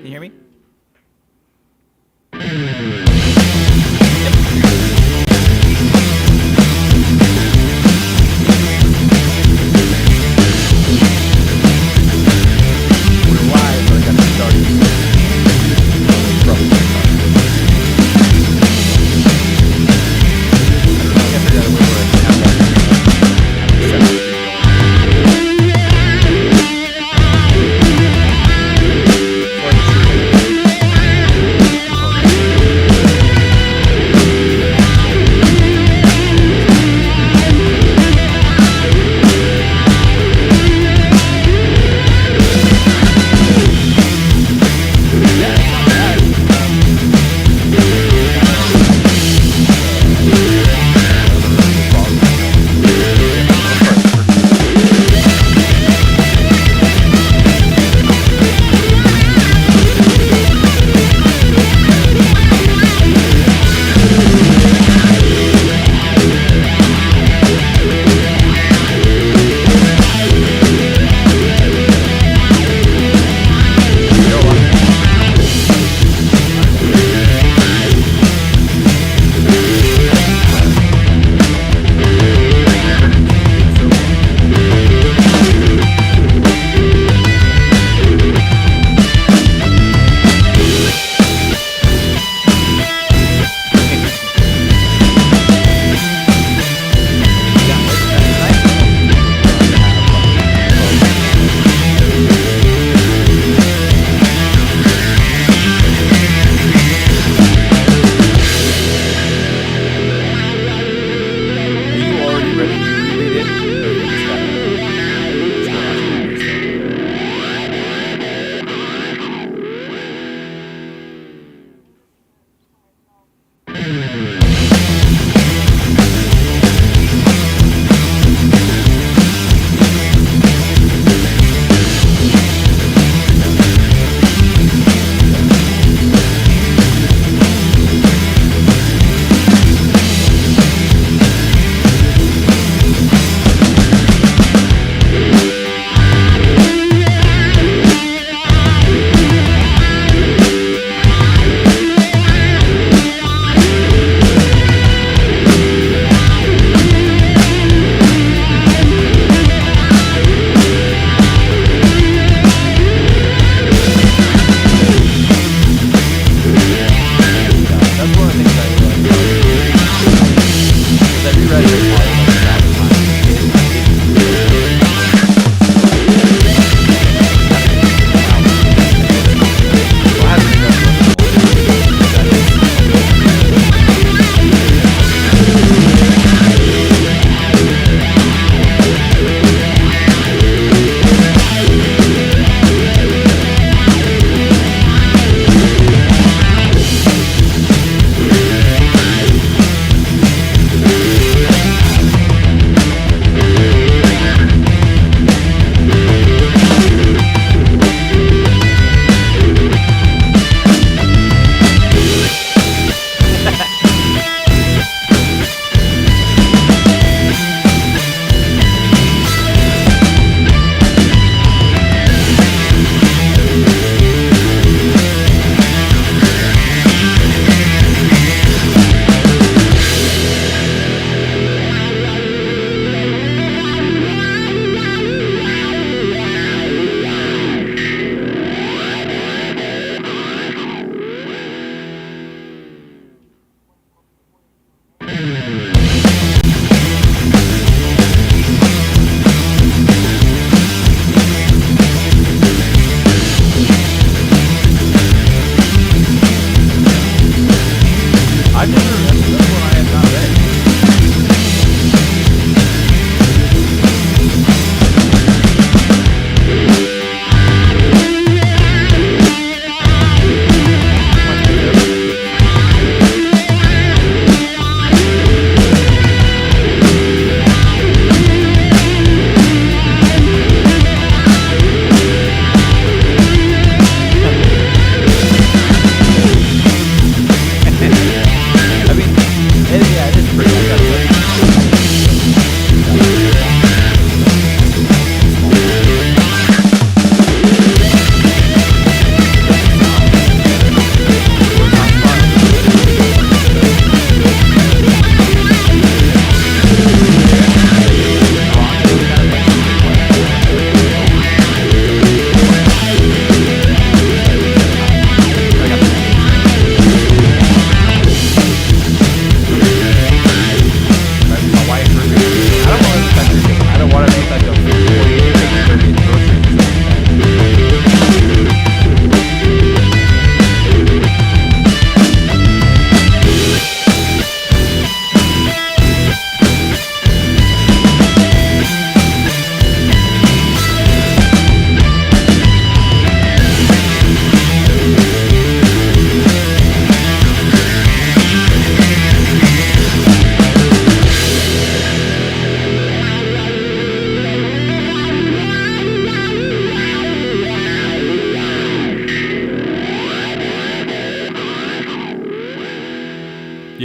you hear me? We're live, but I got to start trouble. I gotta figure out a way where I can have that.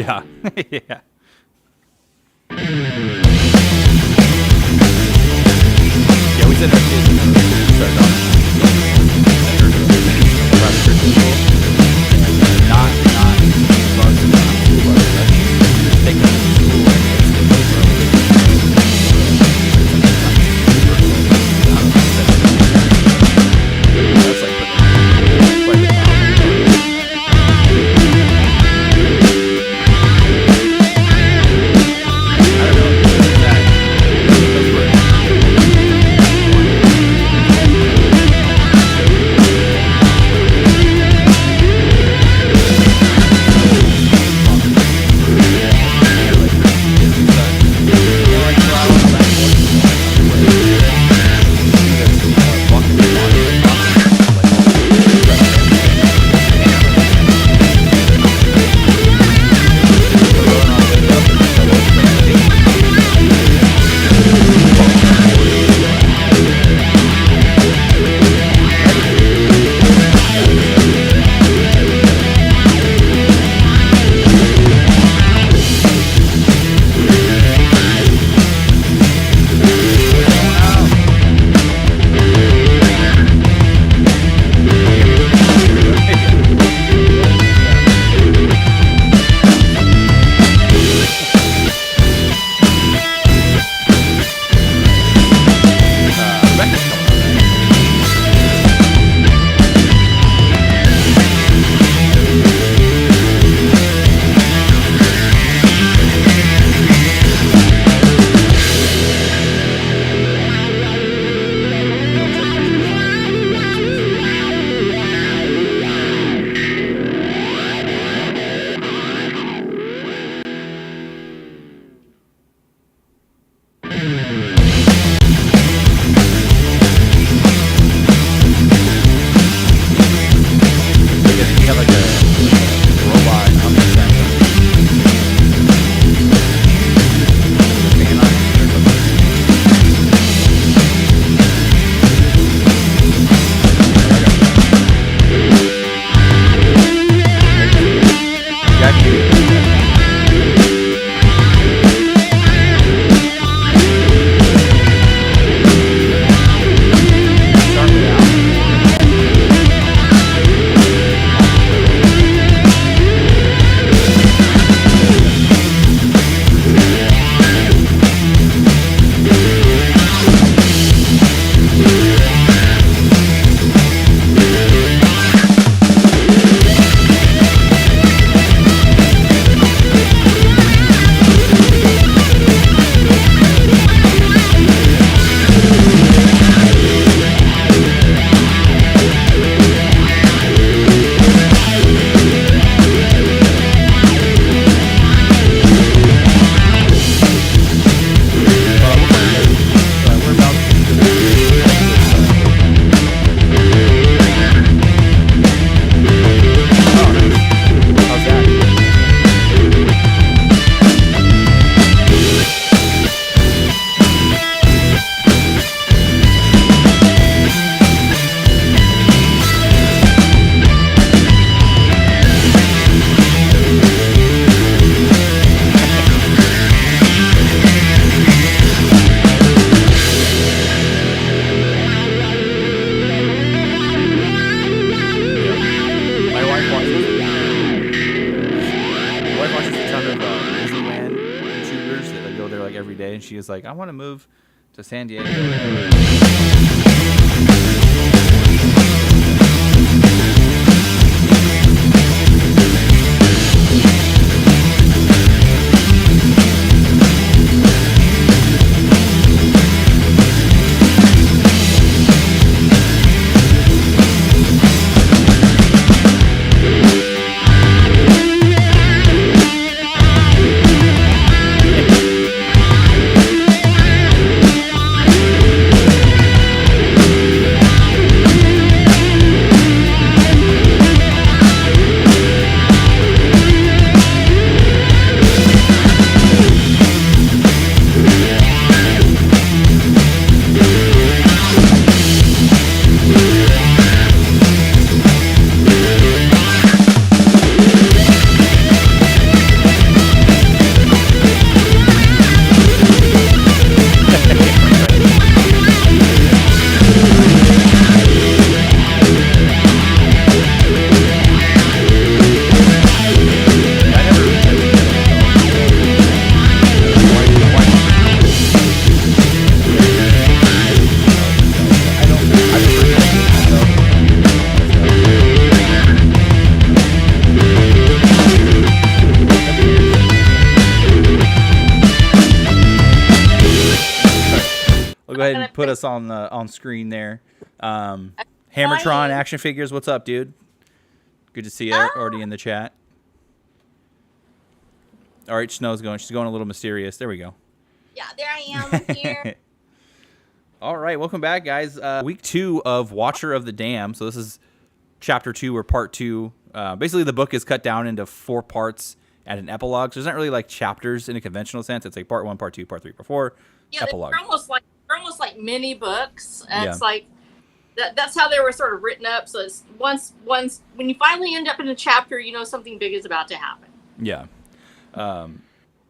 Yeah. Yeah. Yeah, we sent our kids to start on private Christian school. And not bus, not school bus. Just take them to school and they stay over. That's like quite a while. I don't know. Those were and she was like, I want to move to San Diego. put us on screen there. Hammertron Fine. action figures. What's up, dude? Good to see you. Already in the chat. All right, Snow's going. She's going a little mysterious. There we go. Yeah, there I am here. All right, welcome back, guys. Week 2 of Watcher of the Dam. So this is chapter 2 or part 2. Basically, the book is cut down into 4 parts and an epilogue. So there's not really like chapters in a conventional sense. It's like part 1, part 2, part 3, part 4. Yeah, epilogue. they're almost like mini books. And Yeah. it's like that's how they were sort of written up. So it's once when you finally end up in a chapter, you know something big is about to happen. Yeah.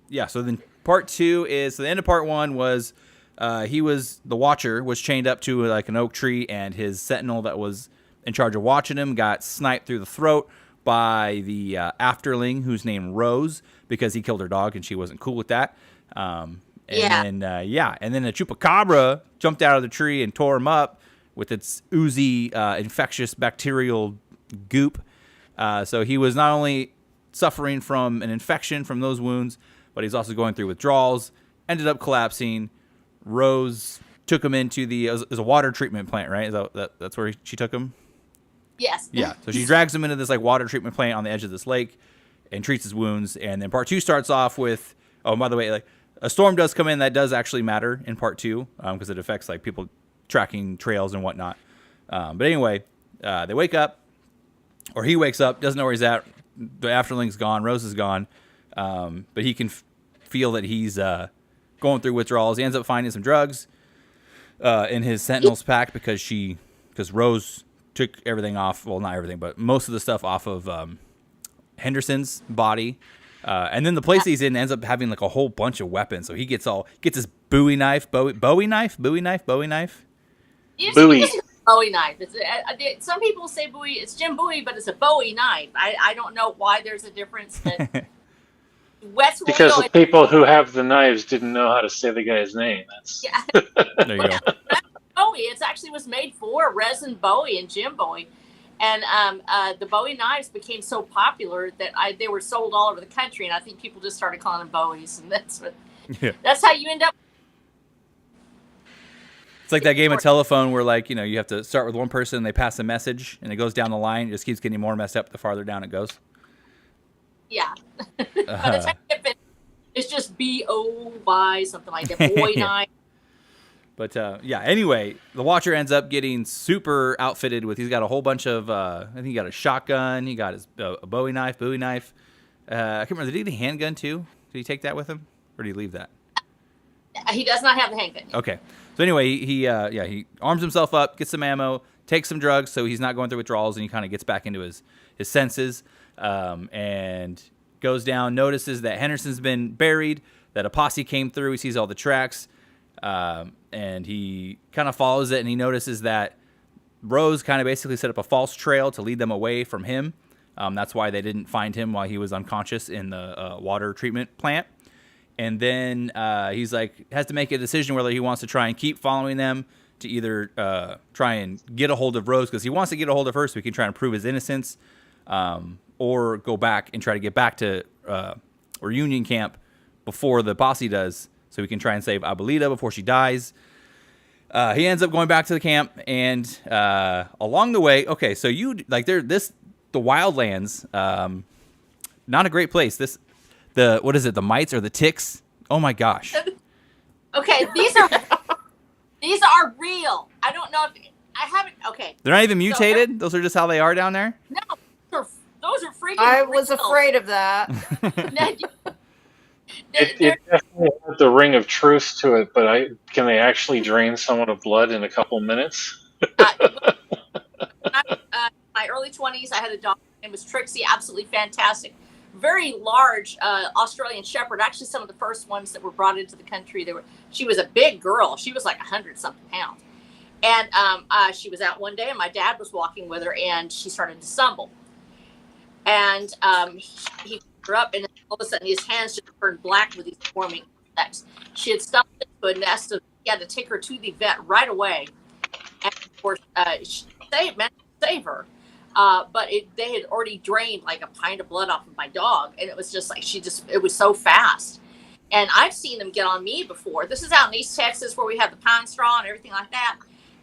Yeah, so then part 2 is, so the end of part 1 was the Watcher was chained up to like an oak tree, and his sentinel that was in charge of watching him got sniped through the throat by the afterling who's named Rose, because he killed her dog and she wasn't cool with that. And then a chupacabra jumped out of the tree and tore him up with its oozy infectious bacterial goop. So he was not only suffering from an infection from those wounds, but he's also going through withdrawals, ended up collapsing. Rose took him into it was a water treatment plant, right? That's where she took him? Yes. Yeah. So she drags him into this like water treatment plant on the edge of this lake and treats his wounds. And then part 2 starts off with, oh, by the way, like a storm does come in. That does actually matter in part 2 because it affects like people tracking trails and whatnot. But anyway, they wake up, or he wakes up, doesn't know where he's at. The afterling's gone. Rose is gone. But he can feel that he's going through withdrawals. He ends up finding some drugs in his Sentinel's pack because Rose took everything off. Well, not everything, but most of the stuff off of Henderson's body. And then the place he's in ends up having like a whole bunch of weapons. So he gets his Bowie knife. It's Bowie. a Bowie knife. Some people say Bowie. It's Jim Bowie, but it's a Bowie knife. I don't know why there's a difference. That West Because Royal the people who have the knives didn't know how to say the guy's name. That's Yeah. There you go. Bowie. It actually was made for Resin Bowie and Jim Bowie, and the Bowie knives became so popular that they were sold all over the country, and I think people just started calling them Bowies, and that's how you end up. It's like that game of telephone where, like, you have to start with one person and they pass a message and it goes down the line. It just keeps getting more messed up the farther down it goes. Yeah. By the time you get finished, it's just B-O-Y, something like that. Boy knife. But, anyway, the Watcher ends up getting super outfitted with, he's got a whole bunch of, I think he got a shotgun, he got his a Bowie knife. I can't remember, did he get a handgun too? Did he take that with him? Or did he leave that? He does not have the handgun. Okay. So anyway, he arms himself up, gets some ammo, takes some drugs, so he's not going through withdrawals, and he kind of gets back into his senses, and goes down, notices that Henderson's been buried, that a posse came through, he sees all the tracks, and he kind of follows it, and he notices that Rose kind of basically set up a false trail to lead them away from him. That's why they didn't find him while he was unconscious in the water treatment plant. And then he's like, has to make a decision whether he wants to try and keep following them to either try and get a hold of Rose, because he wants to get a hold of her so he can try and prove his innocence, or go back and try to get back to Reunion Camp before the posse does, so he can try and save Abuelita before she dies. He ends up going back to the camp, and along the way, okay, so the Wildlands, not a great place. What is it? The mites or the ticks? Oh my gosh. Okay, these are real. I don't know if I haven't. Okay. They're not even mutated. Those are just how they are down there. No, those are freaking. I was real. afraid of that. it definitely has the ring of truth to it, but can they actually drain someone of blood in a couple minutes? My early 20s, I had a dog. Her name was Trixie. Absolutely fantastic. Very large Australian Shepherd. Actually, some of the first ones that were brought into the country. She was a big girl. She was like 100-something pounds. And she was out one day, and my dad was walking with her, and she started to stumble. And he picked her up, and all of a sudden, his hands just turned black with these forming insects. She had stumbled into a nest of. He had to take her to the vet right away. And of course, managed to save her. But they had already drained like a pint of blood off of my dog, and it was just like it was so fast. And I've seen them get on me before. This is out in East Texas where we have the pine straw and everything like that.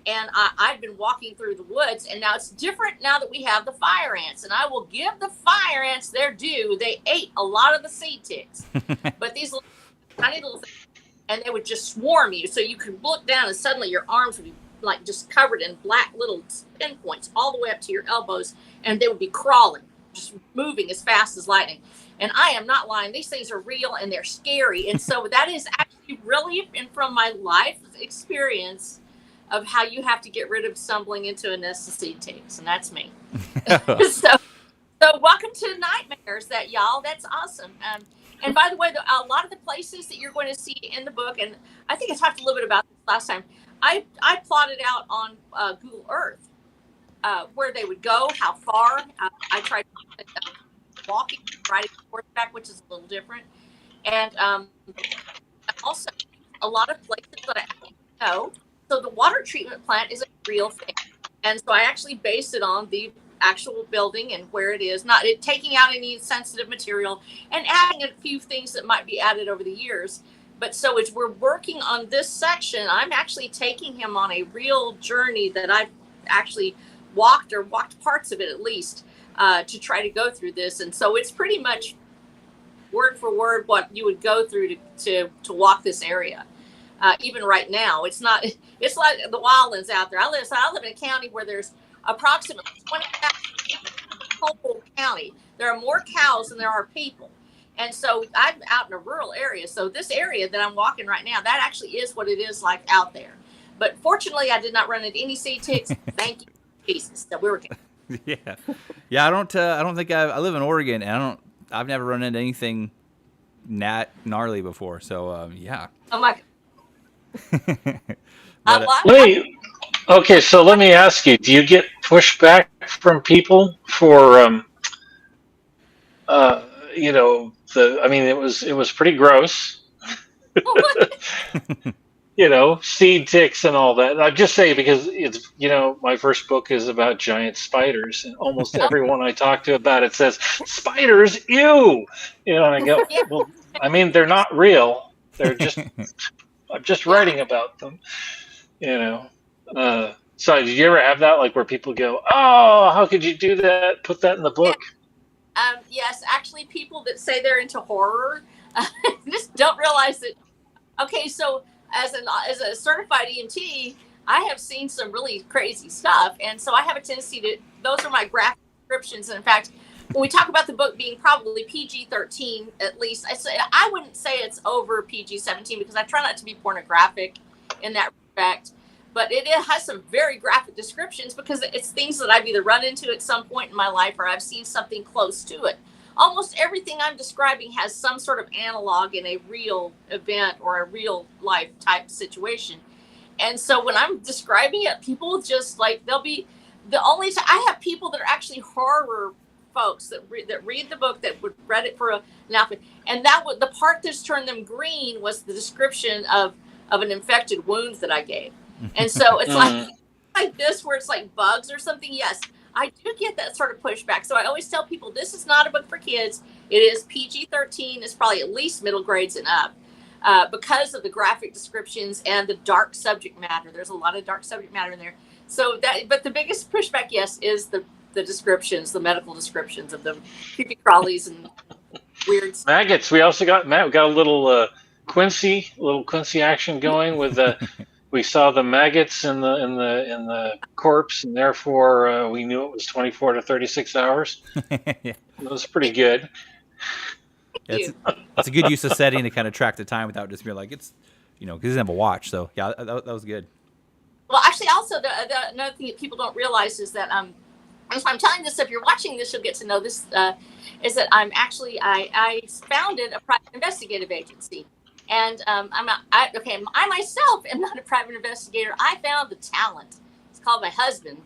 And I've been walking through the woods, and now it's different now that we have the fire ants. And I will give the fire ants their due. They ate a lot of the seed ticks, but these little, tiny little things, and they would just swarm you. So you could look down, and suddenly your arms would be like just covered in black little pinpoints all the way up to your elbows, and they would be crawling, just moving as fast as lightning. And I am not lying. These things are real and they're scary. And so that is actually really, and from my life experience of how you have to get rid of stumbling into a nest of seed ticks. And that's me. So welcome to nightmares, that y'all. That's awesome. And by the way, a lot of the places that you're going to see in the book, and I think I talked a little bit about this last time, I plotted out on Google Earth where they would go, how far. I tried walking, riding horseback, which is a little different. And also a lot of places that I know. So the water treatment plant is a real thing. And so I actually based it on the actual building and where it is, not it taking out any sensitive material and adding a few things that might be added over the years. But so as we're working on this section, I'm actually taking him on a real journey that I've actually walked parts of it at least, to try to go through this. And so it's pretty much word for word what you would go through to walk this area. Even right now, it's like the wildlands out there. I live in a county where there's approximately 20,000 whole county. There are more cows than there are people. And so I'm out in a rural area. So this area that I'm walking right now, that actually is what it is like out there. But fortunately, I did not run into any seed ticks. Thank you, Jesus, that we were. Yeah. I don't think I live in Oregon, and I've never run into anything gnarly before. So yeah. Oh my. Wait. Okay, so let me ask you: do you get pushback from people for, it was pretty gross. Seed ticks and all that. And I just say because it's, my first book is about giant spiders, and almost everyone I talk to about it says, spiders, ew! And I go, well, I mean, they're not real. They're just, I'm just writing about them, So did you ever have that, like, where people go, oh, how could you do that? Put that in the book. Yes, actually, people that say they're into horror just don't realize that. Okay, so as a certified EMT, I have seen some really crazy stuff, and so I have a tendency to. Those are my graphic descriptions. And in fact, when we talk about the book being probably PG-13, at least, I wouldn't say it's over PG-17 because I try not to be pornographic in that respect. But it has some very graphic descriptions because it's things that I've either run into at some point in my life or I've seen something close to it. Almost everything I'm describing has some sort of analog in a real event or a real life type situation. And so when I'm describing it, people just like, I have people that are actually horror folks that read the book that would read it for an outfit. And the part that's turned them green was the description of an infected wound that I gave. And so it's like this, where it's like bugs or something. Yes, I do get that sort of pushback. So I always tell people this is not a book for kids. It is PG-13. It's probably at least middle grades and up, because of the graphic descriptions and the dark subject matter. There's a lot of dark subject matter in there. So but the biggest pushback, yes, is the descriptions, the medical descriptions of the creepy crawlies and weird maggots. We also got we got a little Quincy action going with we saw the maggots in the corpse, and therefore we knew it was 24 to 36 hours. Yeah. It was pretty good. It's a good use of setting to kind of track the time without just being like, it's, because he doesn't have a watch. So yeah, that was good. Well, actually, also another thing that people don't realize is that if I'm telling this, if you're watching this, you'll get to know this, is that I founded a private investigative agency. And I myself am not a private investigator. I found the talent. It's called my husband.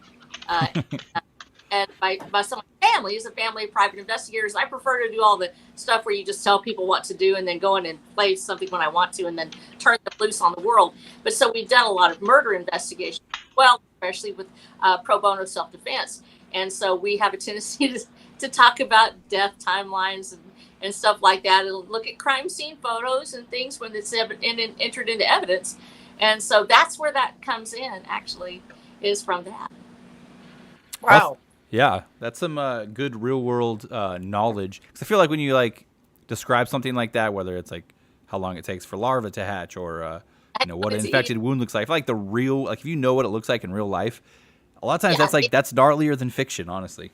And by some of my family is a family of private investigators. I prefer to do all the stuff where you just tell people what to do and then go in and play something when I want to and then turn them loose on the world. But so we've done a lot of murder investigations, especially with pro bono self-defense. And so we have a tendency to talk about death timelines and stuff like that. It'll look at crime scene photos and things when it's entered into evidence. And so that's where that comes in, actually, is from that. Wow. Yeah, that's some good real world knowledge. 'Cause I feel like when you like describe something like that, whether it's like how long it takes for larvae to hatch or what an infected wound looks like, I feel like the real, like if you know what it looks like in real life, a lot of times that's gnarlier than fiction, honestly.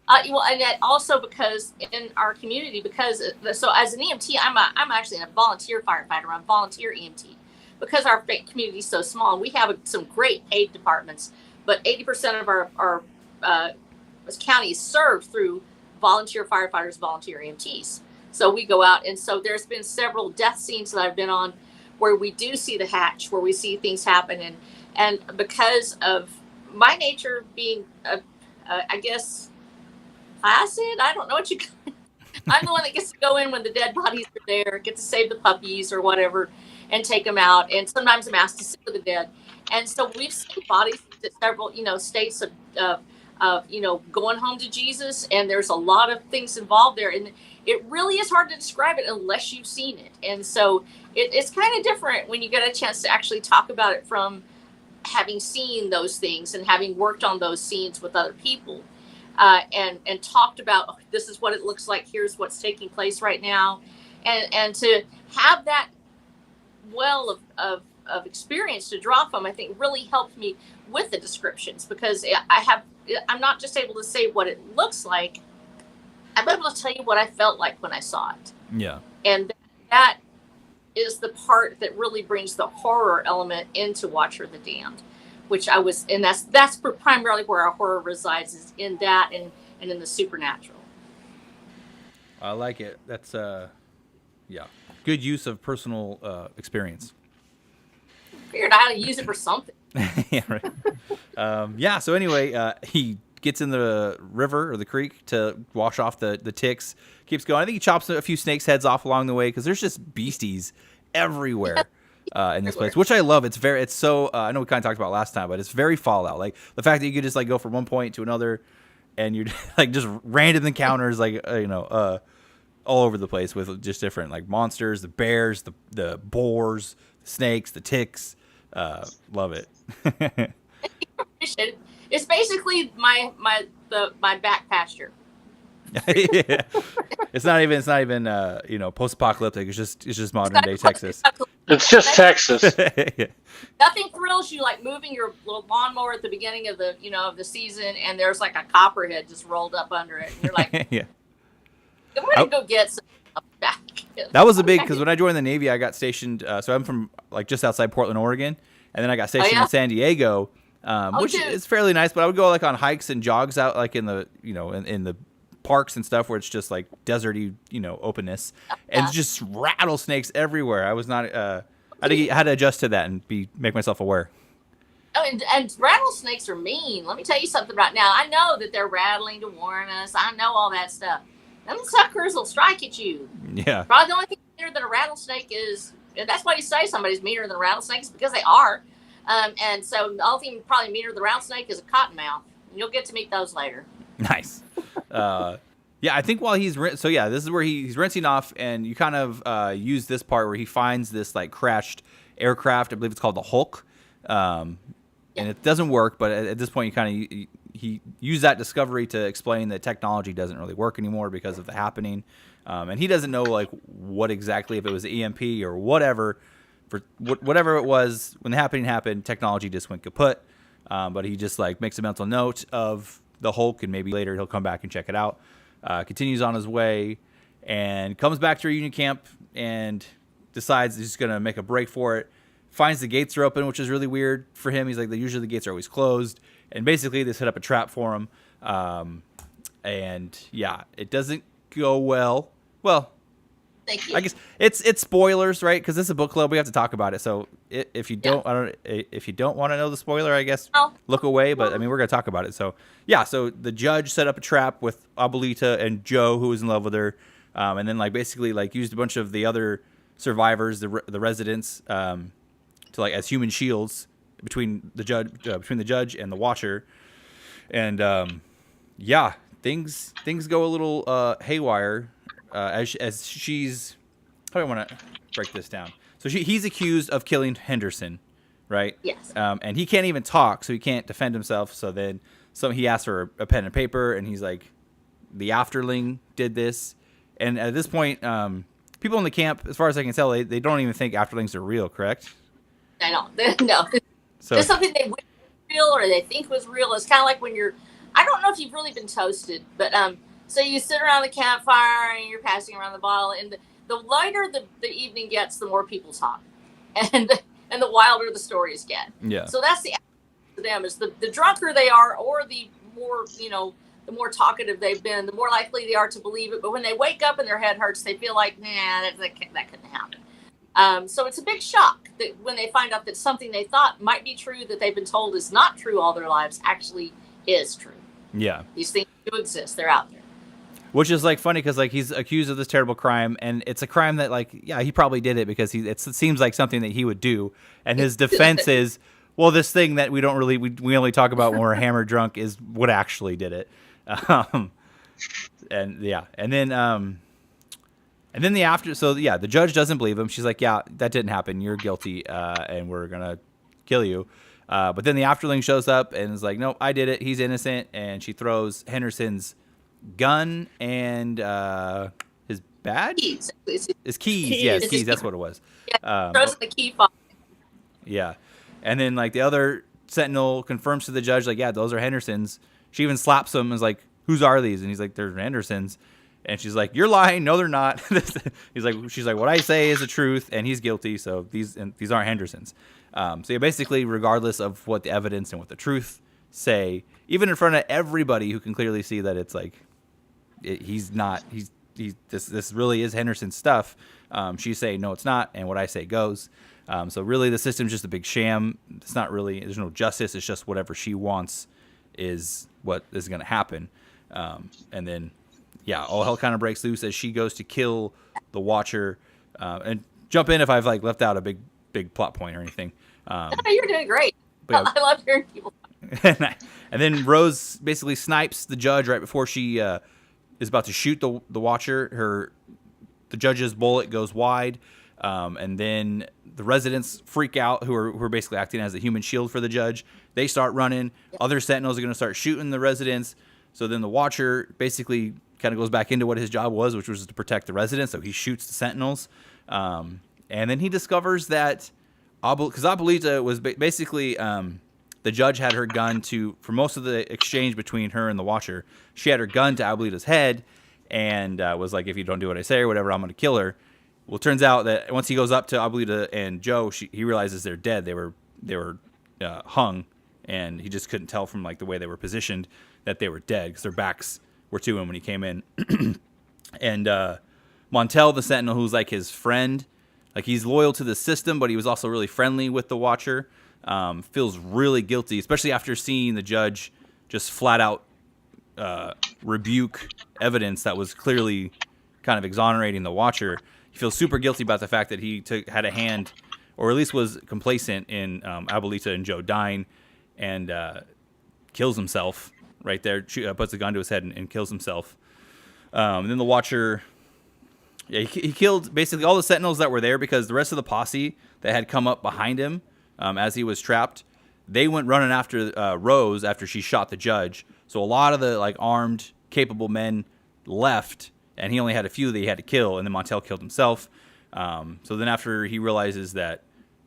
Well, and that also because in our community, so as an EMT, I'm actually a volunteer firefighter. I'm a volunteer EMT. Because our community is so small, we have some great paid departments, but 80% of our county is served through volunteer firefighters, volunteer EMTs. So we go out, and so there's been several death scenes that I've been on where we do see the hatch, where we see things happen, and because of my nature being, I guess, placid, I don't know what you. I'm the one that gets to go in when the dead bodies are there, get to save the puppies or whatever, and take them out. And sometimes I'm asked to sit with the dead. And so we've seen bodies in several, states of going home to Jesus. And there's a lot of things involved there. And it really is hard to describe it unless you've seen it. And so it's kind of different when you get a chance to actually talk about it from having seen those things and having worked on those scenes with other people. And talked about, this is what it looks like, here's what's taking place right now, and to have that well of experience to draw from, I think really helped me with the descriptions, because I'm not just able to say what it looks like, I'm able to tell you what I felt like when I saw it. Yeah. And that is the part that really brings the horror element into Watcher the Damned, which I was, and that's primarily where our horror resides, is in that and in the supernatural. I like it. That's good use of personal experience. Figured out how to use it for something. Yeah, right. So anyway, he gets in the river or the creek to wash off the ticks. Keeps going. I think he chops a few snakes' heads off along the way because there's just beasties everywhere. In this place, which I love. It's so, I know we kind of talked about last time, but it's very Fallout. Like the fact that you could just like go from one point to another and you're like just random encounters, like, all over the place with just different like monsters, the bears, the boars, the snakes, the ticks. Love it. It's basically my back pasture. Yeah. It's not even post-apocalyptic. It's just modern day Texas. It's just Texas. Yeah. Nothing thrills you like moving your little lawnmower at the beginning of the of the season, and there's like a copperhead just rolled up under it, and you're like, yeah. I'm gonna go get some back. That was a big, because when I joined the Navy, I got stationed. So I'm from like just outside Portland, Oregon, and then I got stationed in San Diego, which is fairly nice. But I would go like on hikes and jogs out like in the in the parks and stuff where it's just like deserty, openness, and just rattlesnakes everywhere. I was not, I had to adjust to that and make myself aware. Oh, and rattlesnakes are mean. Let me tell you something right now. I know that they're rattling to warn us. I know all that stuff. Them suckers will strike at you. Yeah. Probably the only thing meaner than a rattlesnake is, and that's why you say somebody's meaner than a rattlesnake, is because they are. And so the only thing probably meaner than a rattlesnake is a cottonmouth. You'll get to meet those later. Nice. I think while he's this is where he's rinsing off, and you kind of use this part where he finds this like crashed aircraft. I believe it's called the Hulk, and it doesn't work. But at this point, you kind of he used that discovery to explain that technology doesn't really work anymore because of the happening, and he doesn't know like what exactly, if it was EMP or whatever. For whatever it was, when the happening happened, technology just went kaput. But he just like makes a mental note of the Hulk, and maybe later he'll come back and check it out. Continues on his way and comes back to Reunion Camp and decides he's going to make a break for it. Finds the gates are open, which is really weird for him. He's like, usually the gates are always closed. And basically they set up a trap for him. It doesn't go well. Well, Thank you. I guess it's spoilers, right? Because this is a book club, we have to talk about it. So if you don't, if you don't want to know the spoiler, I guess look away. But I mean, we're gonna talk about it. So so the judge set up a trap with Abuelita and Joe, who was in love with her, and then like basically like used a bunch of the other survivors, the residents, to like as human shields between the judge and the Watcher, and things go a little haywire. as she's, how do I want to break this down? So he's accused of killing Henderson, right? Yes. And he can't even talk, so he can't defend himself. So then he asks for a pen and paper, and he's like, the afterling did this. And at this point, people in the camp, as far as I can tell, they don't even think afterlings are real, correct? I don't. No. So There's something they wish was real or they think was real. It's kind of like when I don't know if you've really been toasted, but so you sit around the campfire and you're passing around the bottle, and the lighter the evening gets, the more people talk, and the wilder the stories get. Yeah. So that's the to them is the drunker they are, or the more the more talkative they've been, the more likely they are to believe it. But when they wake up and their head hurts, they feel like, nah, that couldn't happen. So it's a big shock that when they find out that something they thought might be true, that they've been told is not true all their lives, actually is true. Yeah. These things do exist. They're out there. Which is like funny because like he's accused of this terrible crime, and it's a crime that like he probably did it because it seems like something that he would do, and his defense is, well, this thing that we don't really we only talk about when we're hammered drunk is what actually did it. And then the the judge doesn't believe him. She's like, yeah, that didn't happen. You're guilty, and we're gonna kill you. But then the afterling shows up and is like, nope, I did it. He's innocent. And she throws Henderson's gun and his badge, his keys. Yeah, his keys. That's what it was. Yeah, throws the key fob. Yeah, and then like the other sentinel confirms to the judge, like, yeah, those are Henderson's. She even slaps him and is like, whose are these? And he's like, they're Henderson's. And she's like, you're lying. No, they're not. She's like, what I say is the truth, and he's guilty. So these aren't Henderson's. So yeah, basically, regardless of what the evidence and what the truth say, even in front of everybody who can clearly see that it's like, this really is Henderson's stuff. She's saying, no, it's not. And what I say goes. So really the system's just a big sham. It's not really, there's no justice. It's just whatever she wants is what is going to happen. And then, yeah, all hell kind of breaks loose as she goes to kill the Watcher. And jump in if I've like left out a big plot point or anything. No, you're doing great. Yeah. I love hearing people And then Rose basically snipes the judge right before she is about to shoot the Watcher. The judge's bullet goes wide, and then the residents freak out, who are basically acting as a human shield for the judge. They start running. Other sentinels are going to start shooting the residents. So then the Watcher basically kind of goes back into what his job was, which was to protect the residents. So he shoots the sentinels, and then he discovers that because Abuelita was basically the judge had her gun for most of the exchange between her and the Watcher. She had her gun to Abuelita's head and was like, if you don't do what I say or whatever, I'm going to kill her. Well, it turns out that once he goes up to Abuelita and Joe, he realizes they're dead. They were hung, and he just couldn't tell from like the way they were positioned that they were dead because their backs were to him when he came in. And Montel, the Sentinel, who's like his friend, like he's loyal to the system, but he was also really friendly with the Watcher. Feels really guilty, especially after seeing the judge just flat out rebuke evidence that was clearly kind of exonerating the Watcher. He feels super guilty about the fact that he had a hand, or at least was complacent in Abuelita and Joe dying, and kills himself right there. Puts a gun to his head and kills himself. And then the Watcher, yeah, he killed basically all the Sentinels that were there because the rest of the posse that had come up behind him as he was trapped, they went running after Rose after she shot the judge. So a lot of the like armed, capable men left, and he only had a few that he had to kill, and then Montel killed himself. So then after he realizes that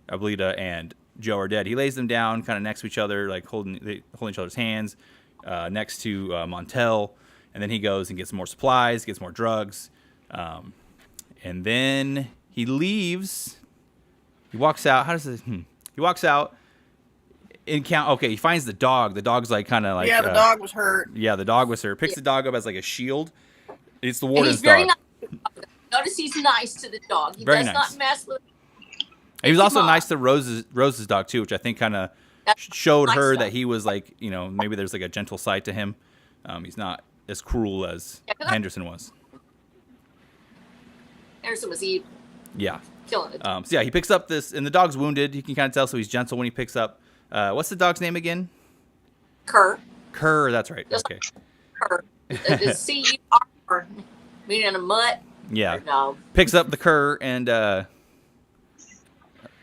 Abuelita and Joe are dead, he lays them down kind of next to each other, like holding each other's hands next to Montel, and then he goes and gets more supplies, gets more drugs, and then he leaves. He walks out. How does it? He walks out. Okay, he finds the dog. The dog's like kind of like the dog was hurt. Yeah, the dog was hurt. Picks the dog up as like a shield. It's the warden's he's very dog. Nice. Notice he's nice to the dog. He Very does nice. not mess with. He was also nice to Rose's dog too, which I think kind of showed nice her dog. that he was like, maybe there's like a gentle side to him. He's not as cruel as Henderson was. Henderson was evil. Yeah. Killing it. So yeah, he picks up this, and the dog's wounded. You can kind of tell, so he's gentle when he picks up. What's the dog's name again? Kerr. Kerr, that's right. Just Okay. Kerr. It's C-U-R, meaning a mutt. Yeah. Or no. Picks up the cur and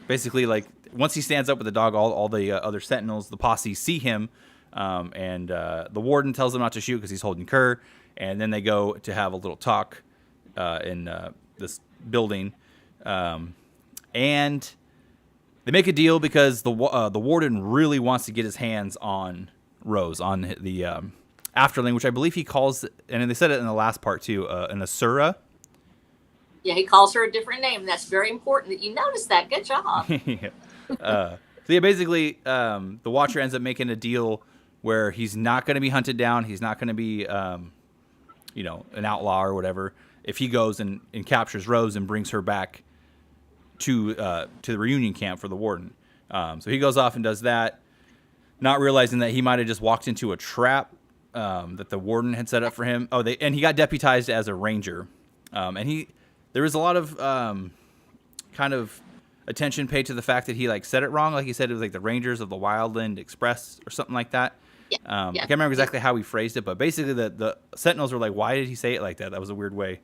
basically, like, once he stands up with the dog, all the other sentinels, the posse, see him, and the warden tells them not to shoot because he's holding cur, and then they go to have a little talk in this building, and they make a deal because the warden really wants to get his hands on Rose, on the afterling, which I believe he calls, and they said it in the last part too, an Asura. Yeah, he calls her a different name, and that's very important that you notice that. Good job. Yeah. So yeah, basically, the Watcher ends up making a deal where he's not going to be hunted down. He's not going to be, an outlaw or whatever. If he goes and captures Rose and brings her back to the reunion camp for the warden. So he goes off and does that, not realizing that he might have just walked into a trap that the warden had set up for him. And he got deputized as a ranger, and there was a lot of kind of attention paid to the fact that he like said it wrong. Like he said, it was like the Rangers of the Wildland Express or something like that. Yeah. I can't remember exactly how he phrased it, but basically the Sentinels were like, "Why did he say it like that?" That was a weird way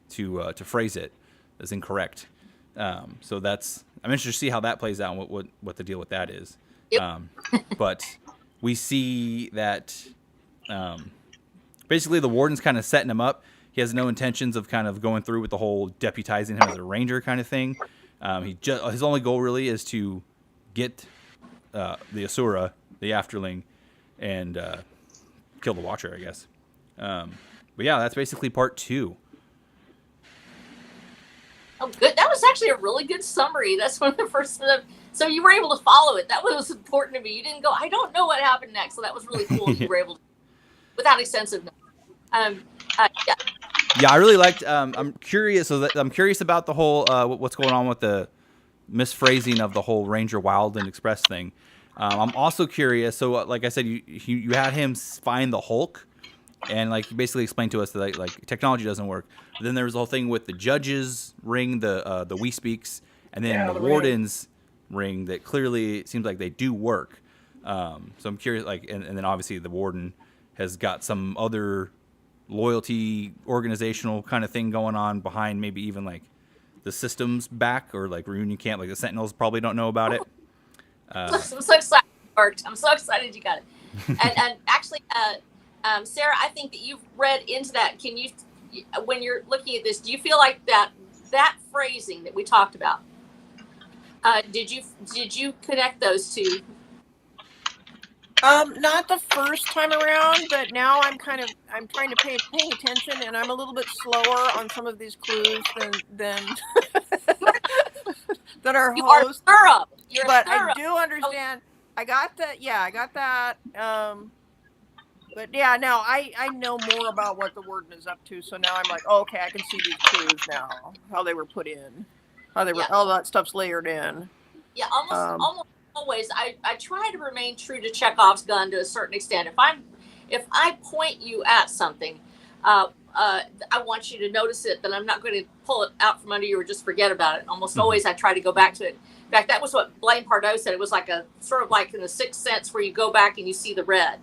to phrase it. That's incorrect. So I'm interested to see how that plays out and what the deal with that is. Yep. But we see that basically the warden's kind of setting him up. He has no intentions of kind of going through with the whole deputizing him as a ranger kind of thing. His only goal really is to get the Asura, the Afterling, and kill the Watcher, I guess. But yeah, that's basically part 2. Oh, good. That was actually a really good summary. That's one of the first. So you were able to follow it. That was important to me. You didn't go, I don't know what happened next. So that was really cool. You were able to, without extensive. Yeah. Yeah, I really liked. I'm curious. I'm curious about the whole what's going on with the misphrasing of the whole Ranger Wildland Express thing. I'm also curious. So, like I said, you had him find the Hulk, and like he basically explained to us that like technology doesn't work. But then there was the whole thing with the judge's ring, the We Speaks, and then the warden's ring that clearly seems like they do work. So I'm curious. Like, and then obviously the warden has got some other loyalty organizational kind of thing going on behind, maybe even like the system's back or like reunion camp, like the Sentinels probably don't know about it. I'm so excited it worked. I'm so excited you got it. And actually, Sarah, I think that you've read into that. Can you, when you're looking at this, do you feel like that phrasing that we talked about, did you connect those two? Not the first time around, but now I'm trying to paying attention, and I'm a little bit slower on some of these clues than our You are host. thorough. You're But thorough. I do understand. I got that. But yeah, now I know more about what the warden is up to. So now I'm like, oh, okay, I can see these clues now, how they were put in, how they were, all that stuff's layered in. Yeah, almost always. I try to remain true to Chekhov's gun to a certain extent. If I point you at something, I want you to notice it. Then I'm not going to pull it out from under you or just forget about it. Almost always, I try to go back to it. In fact, that was what Blaine Pardoe said. It was like a sort of like in the Sixth Sense, where you go back and you see the red.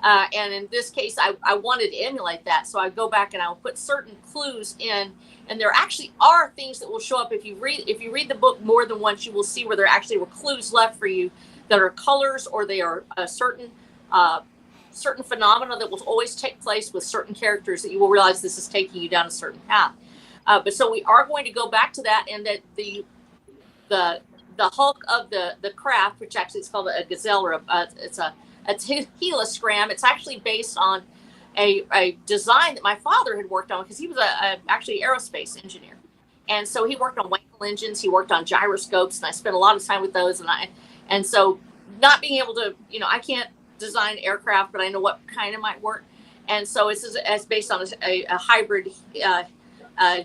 And in this case, I wanted to emulate that. So I go back and I'll put certain clues in, and there actually are things that will show up if you read the book more than once. You will see where there actually were clues left for you that are colors, or they are certain phenomena that will always take place with certain characters that you will realize this is taking you down a certain path. But so we are going to go back to that, and that the Hulk of the craft, which actually is called a gazelle, or it's a heliogram. It's actually based on a design that my father had worked on, because he was actually aerospace engineer. And so he worked on Wankel engines, he worked on gyroscopes, and I spent a lot of time with those. And so not being able to, I can't design aircraft, but I know what kind of might work. And so it's based on a hybrid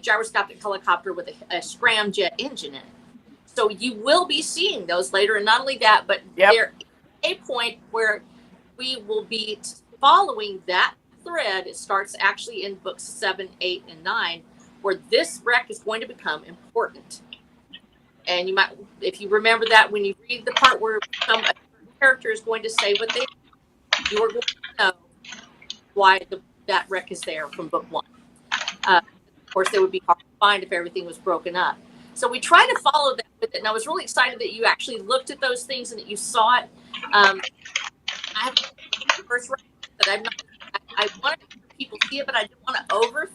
gyroscopic helicopter with a scramjet engine in it. So you will be seeing those later. And not only that, but there is a point where we will be following that thread. It starts actually in books 7, 8, and 9, where this wreck is going to become important. And you might, if you remember that, when you read the part where some character is going to say what they, you are going to know why that wreck is there from book 1. Of course, there would be hard find if everything was broken up. So we tried to follow that with it, and I was really excited that you actually looked at those things and that you saw it. I have the first round that I wanted people to see it, but I didn't want to over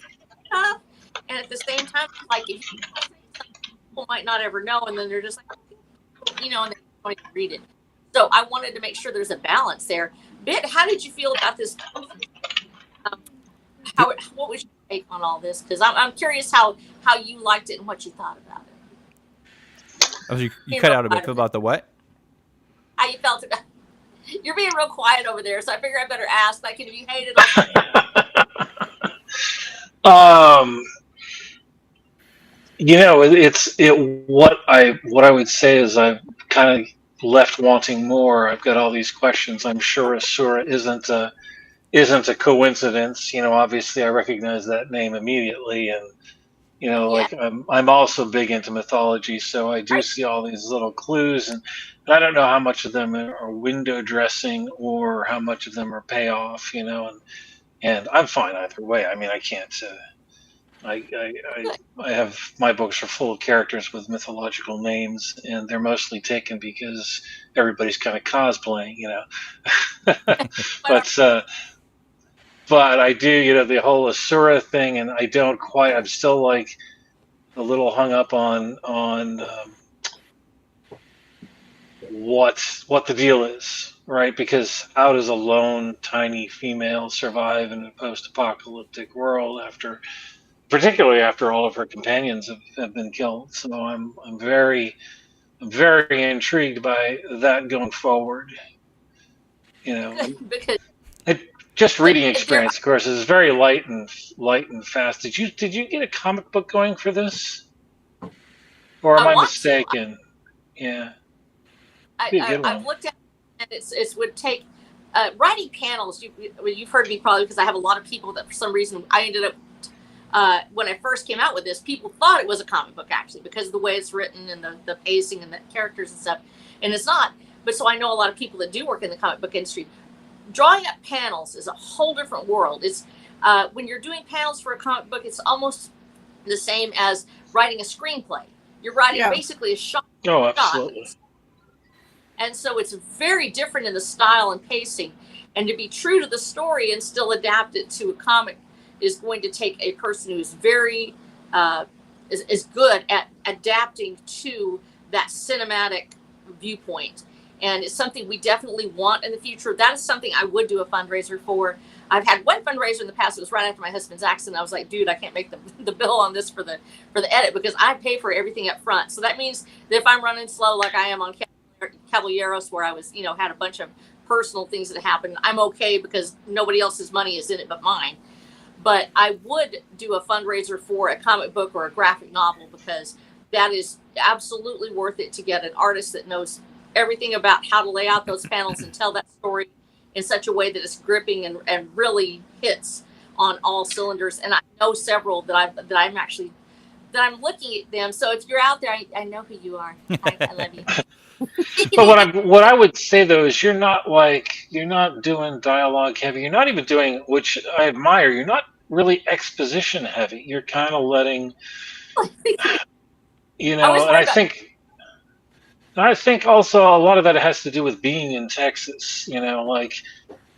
stuff. And at the same time, like if you say something, people might not ever know, and then they're just like, you know, and they don't even read it. So I wanted to make sure there's a balance there. Bit, how did you feel about this? What was your take on all this? Because I'm curious how you liked it and what you thought about it. Oh, you cut out a bit about the what? How you felt about it. You're being real quiet over there, so I figure I better ask. Like, if you hated it. You know, what I would say is I've kind of left wanting more. I've got all these questions. I'm sure Asura isn't a coincidence. You know, obviously I recognize that name immediately, and you know, like I'm also big into mythology, so I do see all these little clues, and I don't know how much of them are window dressing or how much of them are payoff. You know, and I'm fine either way. I mean, I can't. I have, my books are full of characters with mythological names, and they're mostly taken because everybody's kind of cosplaying, you know. But I do, you know, the whole Asura thing, and I'm still like a little hung up on what the deal is, right? Because how does a lone tiny female survive in a post-apocalyptic world particularly after all of her companions have been killed? So I'm very intrigued by that going forward. You know, because just reading experience, of course, is very light and fast. Did you get a comic book going for this, or am I mistaken? Yeah, I've looked at it, and it would take writing panels. You've heard me probably because I have a lot of people that for some reason I ended up. When I first came out with this, people thought it was a comic book actually because of the way it's written and the pacing and the characters and stuff, and it's not. But so I know a lot of people that do work in the comic book industry. Drawing up panels is a whole different world. It's when you're doing panels for a comic book, it's almost the same as writing a screenplay. You're writing basically a shot. Oh, absolutely. And so it's very different in the style and pacing. And to be true to the story and still adapt it to a comic is going to take a person who's very is good at adapting to that cinematic viewpoint. And it's something we definitely want in the future. That is something I would do a fundraiser for. I've had one fundraiser in the past. It was right after my husband's accident. I was like, dude, I can't make the bill on this for the edit because I pay for everything up front. So that means that if I'm running slow like I am on Caballeros, where I was, you know, had a bunch of personal things that happened, I'm okay because nobody else's money is in it but mine. But I would do a fundraiser for a comic book or a graphic novel because that is absolutely worth it to get an artist that knows everything about how to lay out those panels and tell that story in such a way that it's gripping and really hits on all cylinders. And I know several that I'm looking at them. So if you're out there, I know who you are. I love you. But what I would say though is you're not doing dialogue heavy. You're not even doing, which I admire. You're not really exposition heavy. You're kind of letting, you know. And I think also a lot of that has to do with being in Texas. You know, like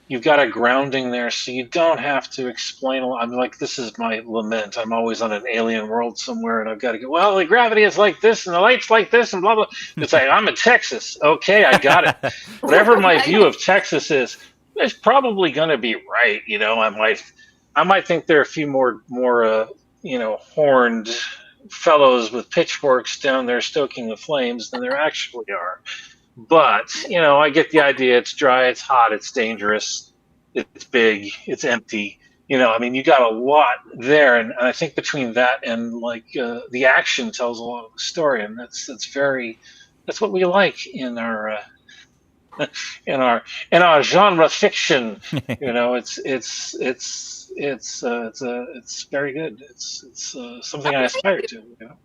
you've got a grounding there, so you don't have to explain a lot. I'm like, this is my lament. I'm always on an alien world somewhere, and I've got to go, well, the gravity is like this, and the light's like this, and blah, blah. It's like, I'm in Texas. Okay, I got it. Whatever my view of Texas is, it's probably going to be right. You know, I might think there are a few more you know, horned fellows with pitchforks down there stoking the flames than there actually are. But, you know, I get the idea. It's dry, it's hot, it's dangerous, it's big, it's empty. You know, I mean, you got a lot there. And I think between that and, like, the action tells a lot of the story. And that's what we like in our genre fiction. You know, it's very good. It's something I aspire to, you know.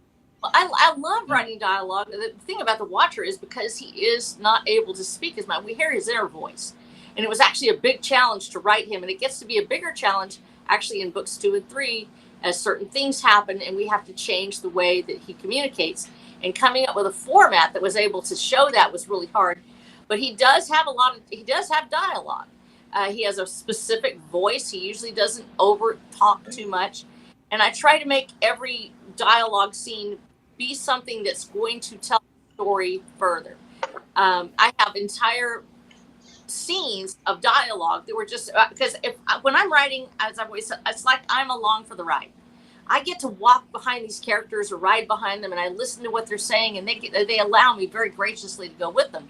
I love writing dialogue. The thing about the Watcher is because he is not able to speak his mind, we hear his inner voice. And it was actually a big challenge to write him. And it gets to be a bigger challenge actually in books 2 and 3 as certain things happen, and we have to change the way that he communicates. And coming up with a format that was able to show that was really hard. But he does have he does have dialogue. He has a specific voice. He usually doesn't over talk too much. And I try to make every dialogue scene be something that's going to tell the story further. I have entire scenes of dialogue that were just because when I'm writing, as I've always said, it's like I'm along for the ride. I get to walk behind these characters or ride behind them, and I listen to what they're saying, and they allow me very graciously to go with them.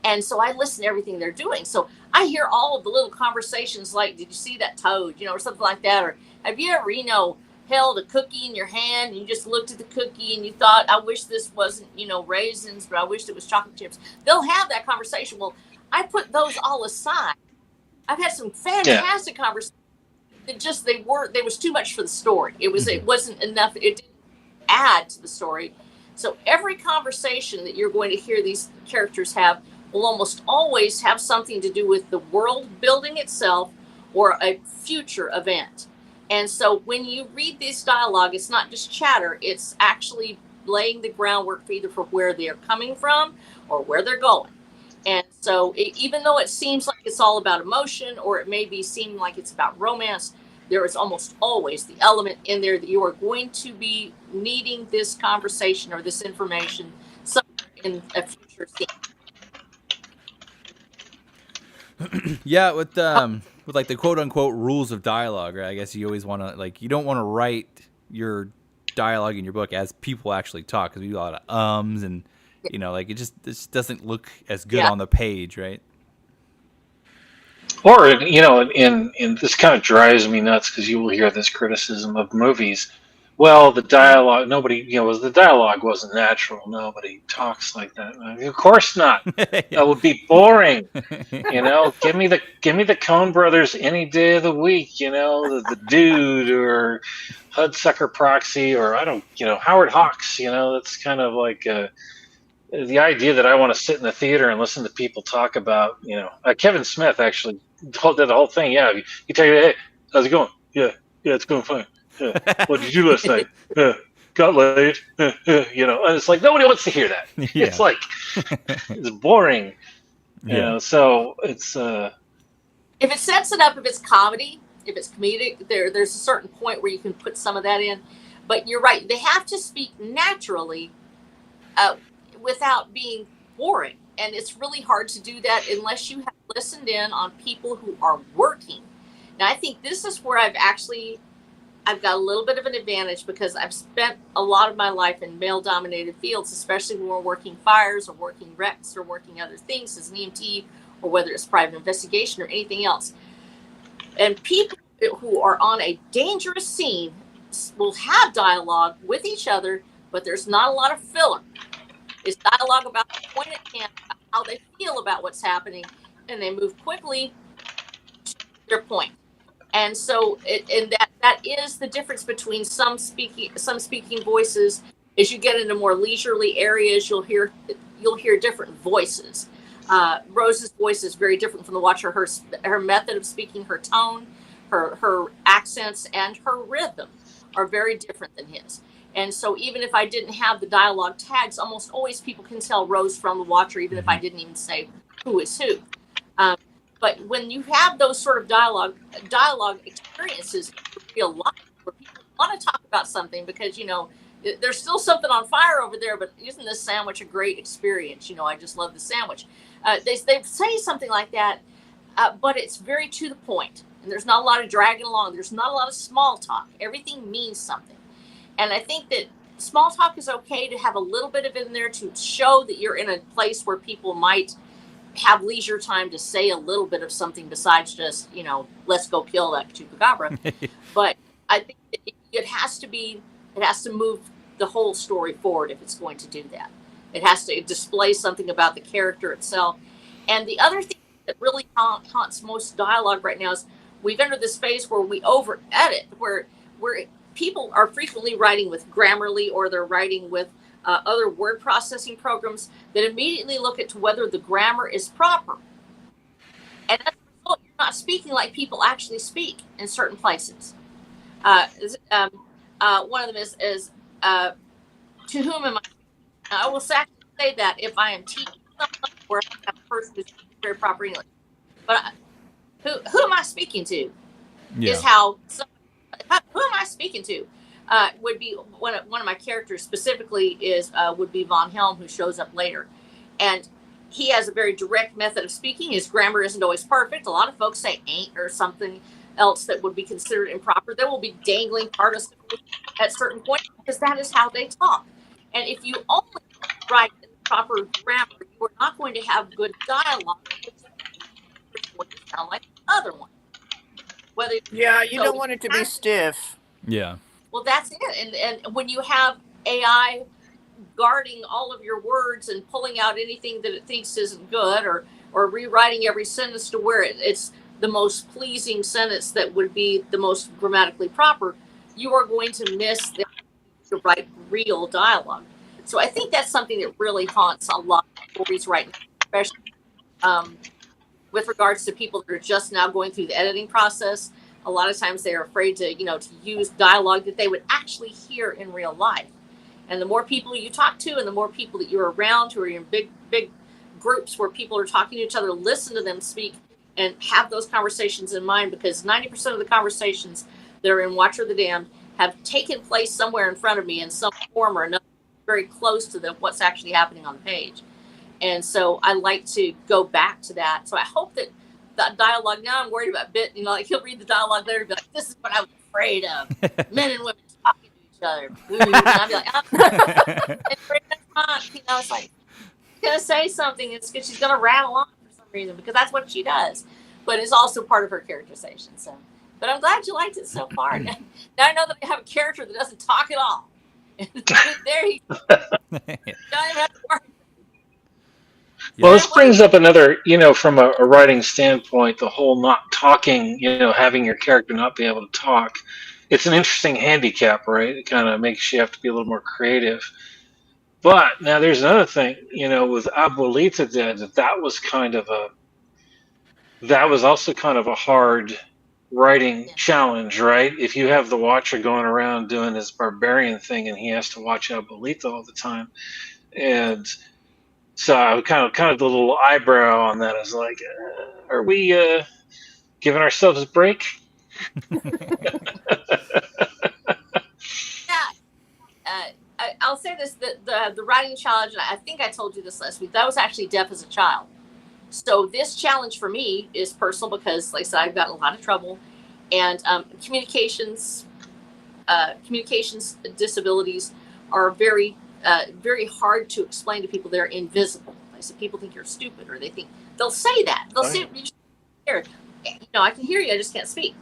And so I listen to everything they're doing. So I hear all of the little conversations like, did you see that toad? Or something like that. Or have you ever, held a cookie in your hand and you just looked at the cookie and you thought, I wish this wasn't, raisins, but I wish it was chocolate chips. They'll have that conversation. Well, I put those all aside. I've had some fantastic conversations. There was too much for the story. It wasn't enough. It didn't add to the story. So every conversation that you're going to hear these characters have will almost always have something to do with the world building itself or a future event. And so when you read this dialogue, it's not just chatter, it's actually laying the groundwork for either for where they're coming from or where they're going. And so even though it seems like it's all about emotion, or it may be seeming like it's about romance, there is almost always the element in there that you are going to be needing this conversation or this information somewhere in a future scene. Yeah, with like the quote unquote rules of dialogue, right? I guess you always want to you don't want to write your dialogue in your book as people actually talk, because we do a lot of ums and it just doesn't look as good on the page, right? Or in this kind of drives me nuts, because you will hear this criticism of movies. Well, the dialogue, the dialogue wasn't natural. Nobody talks like that. I mean, of course not. That would be boring. Give me the Coen Brothers any day of the week. The Dude or Hudsucker Proxy, or Howard Hawks. That's kind of like the idea that I want to sit in the theater and listen to people talk about. Kevin Smith actually did the whole thing. Yeah, he tell you, hey, how's it going? Yeah, it's going fine. Yeah. What did you do last night? Got laid. And it's like nobody wants to hear that. Yeah. It's like it's boring. So it's if it sets it up, if it's comedy, if it's comedic, there's a certain point where you can put some of that in. But you're right; they have to speak naturally, without being boring, and it's really hard to do that unless you have listened in on people who are working. Now, I think this is where I've got a little bit of an advantage, because I've spent a lot of my life in male-dominated fields, especially when we're working fires or working wrecks or working other things as an EMT, or whether it's private investigation or anything else. And people who are on a dangerous scene will have dialogue with each other, but there's not a lot of filler. It's dialogue about the point at hand, about how they feel about what's happening, and they move quickly to their point. And so, that is the difference between some speaking voices. As you get into more leisurely areas, you'll hear different voices. Rose's voice is very different from the watcher. Her method of speaking, her tone, her accents, and her rhythm are very different than his. And so, even if I didn't have the dialogue tags, almost always people can tell Rose from the watcher, even if I didn't even say who is who. But when you have those sort of dialogue experiences in real life, where people want to talk about something because, there's still something on fire over there, but isn't this sandwich a great experience? I just love the sandwich. They say something like that, but it's very to the point. And there's not a lot of dragging along. There's not a lot of small talk. Everything means something. And I think that small talk is okay to have a little bit of it in there to show that you're in a place where people might have leisure time to say a little bit of something besides just, let's go kill that chupacabra. But I think that it has to move the whole story forward if it's going to do that. It has to display something about the character itself. And the other thing that really haunts most dialogue right now is we've entered this phase where we over edit, where people are frequently writing with Grammarly, or they're writing with other word processing programs that immediately look at whether the grammar is proper. And as a result, you're not speaking like people actually speak in certain places. One of them is to whom am I? I will actually say that if I am teaching someone or a person who's very proper English, but who am I speaking to? Yeah. Is how who am I speaking to? Would be one of my characters specifically is would be Von Helm, who shows up later, and he has a very direct method of speaking. His grammar isn't always perfect. A lot of folks say ain't or something else that would be considered improper. There will be dangling participles at certain points because that is how they talk. And if you only write in the proper grammar, you are not going to have good dialogue. It's going to sound like the other one. Whether Yeah, you so don't want it to be stiff. Yeah. well, that's it. And when you have AI guarding all of your words and pulling out anything that it thinks isn't good, or rewriting every sentence to where it's the most pleasing sentence that would be the most grammatically proper, you are going to miss the to write real dialogue. So I think that's something that really haunts a lot of stories right now, especially with regards to people that are just now going through the editing process. A lot of times they're afraid to, to use dialogue that they would actually hear in real life. And the more people you talk to, and the more people that you're around who are in big groups where people are talking to each other, listen to them speak and have those conversations in mind, because 90% of the conversations that are in Watcher the Damned have taken place somewhere in front of me in some form or another, very close to what's actually happening on the page. And so I like to go back to that. So I hope that the dialogue, now I'm worried about like he'll read the dialogue there and be like, this is what I was afraid of. Men and women talking to each other. And I'll be like, it's like, she's going to say something. It's because she's going to rattle on for some reason, because that's what she does. But it's also part of her characterization. So, but I'm glad you liked it so far. Now I know that I have a character that doesn't talk at all. There he don't even have to worry. Well, this brings up another, from a writing standpoint, the whole not talking, having your character not be able to talk. It's an interesting handicap, right? It kind of makes you have to be a little more creative. But now there's another thing, with Abuelita Dead, that was also kind of a hard writing challenge, right? If you have the Watcher going around doing this barbarian thing and he has to watch Abuelita all the time, and so I kind of the little eyebrow on that is like, are we giving ourselves a break? I'll say this: the writing challenge. I think I told you this last week. That was actually deaf as a child. So this challenge for me is personal because, like I said, I've got a lot of trouble, and communications disabilities are very hard to explain to people. They're invisible. I said people think you're stupid, or they'll say that. They'll say, I can hear you, I just can't speak.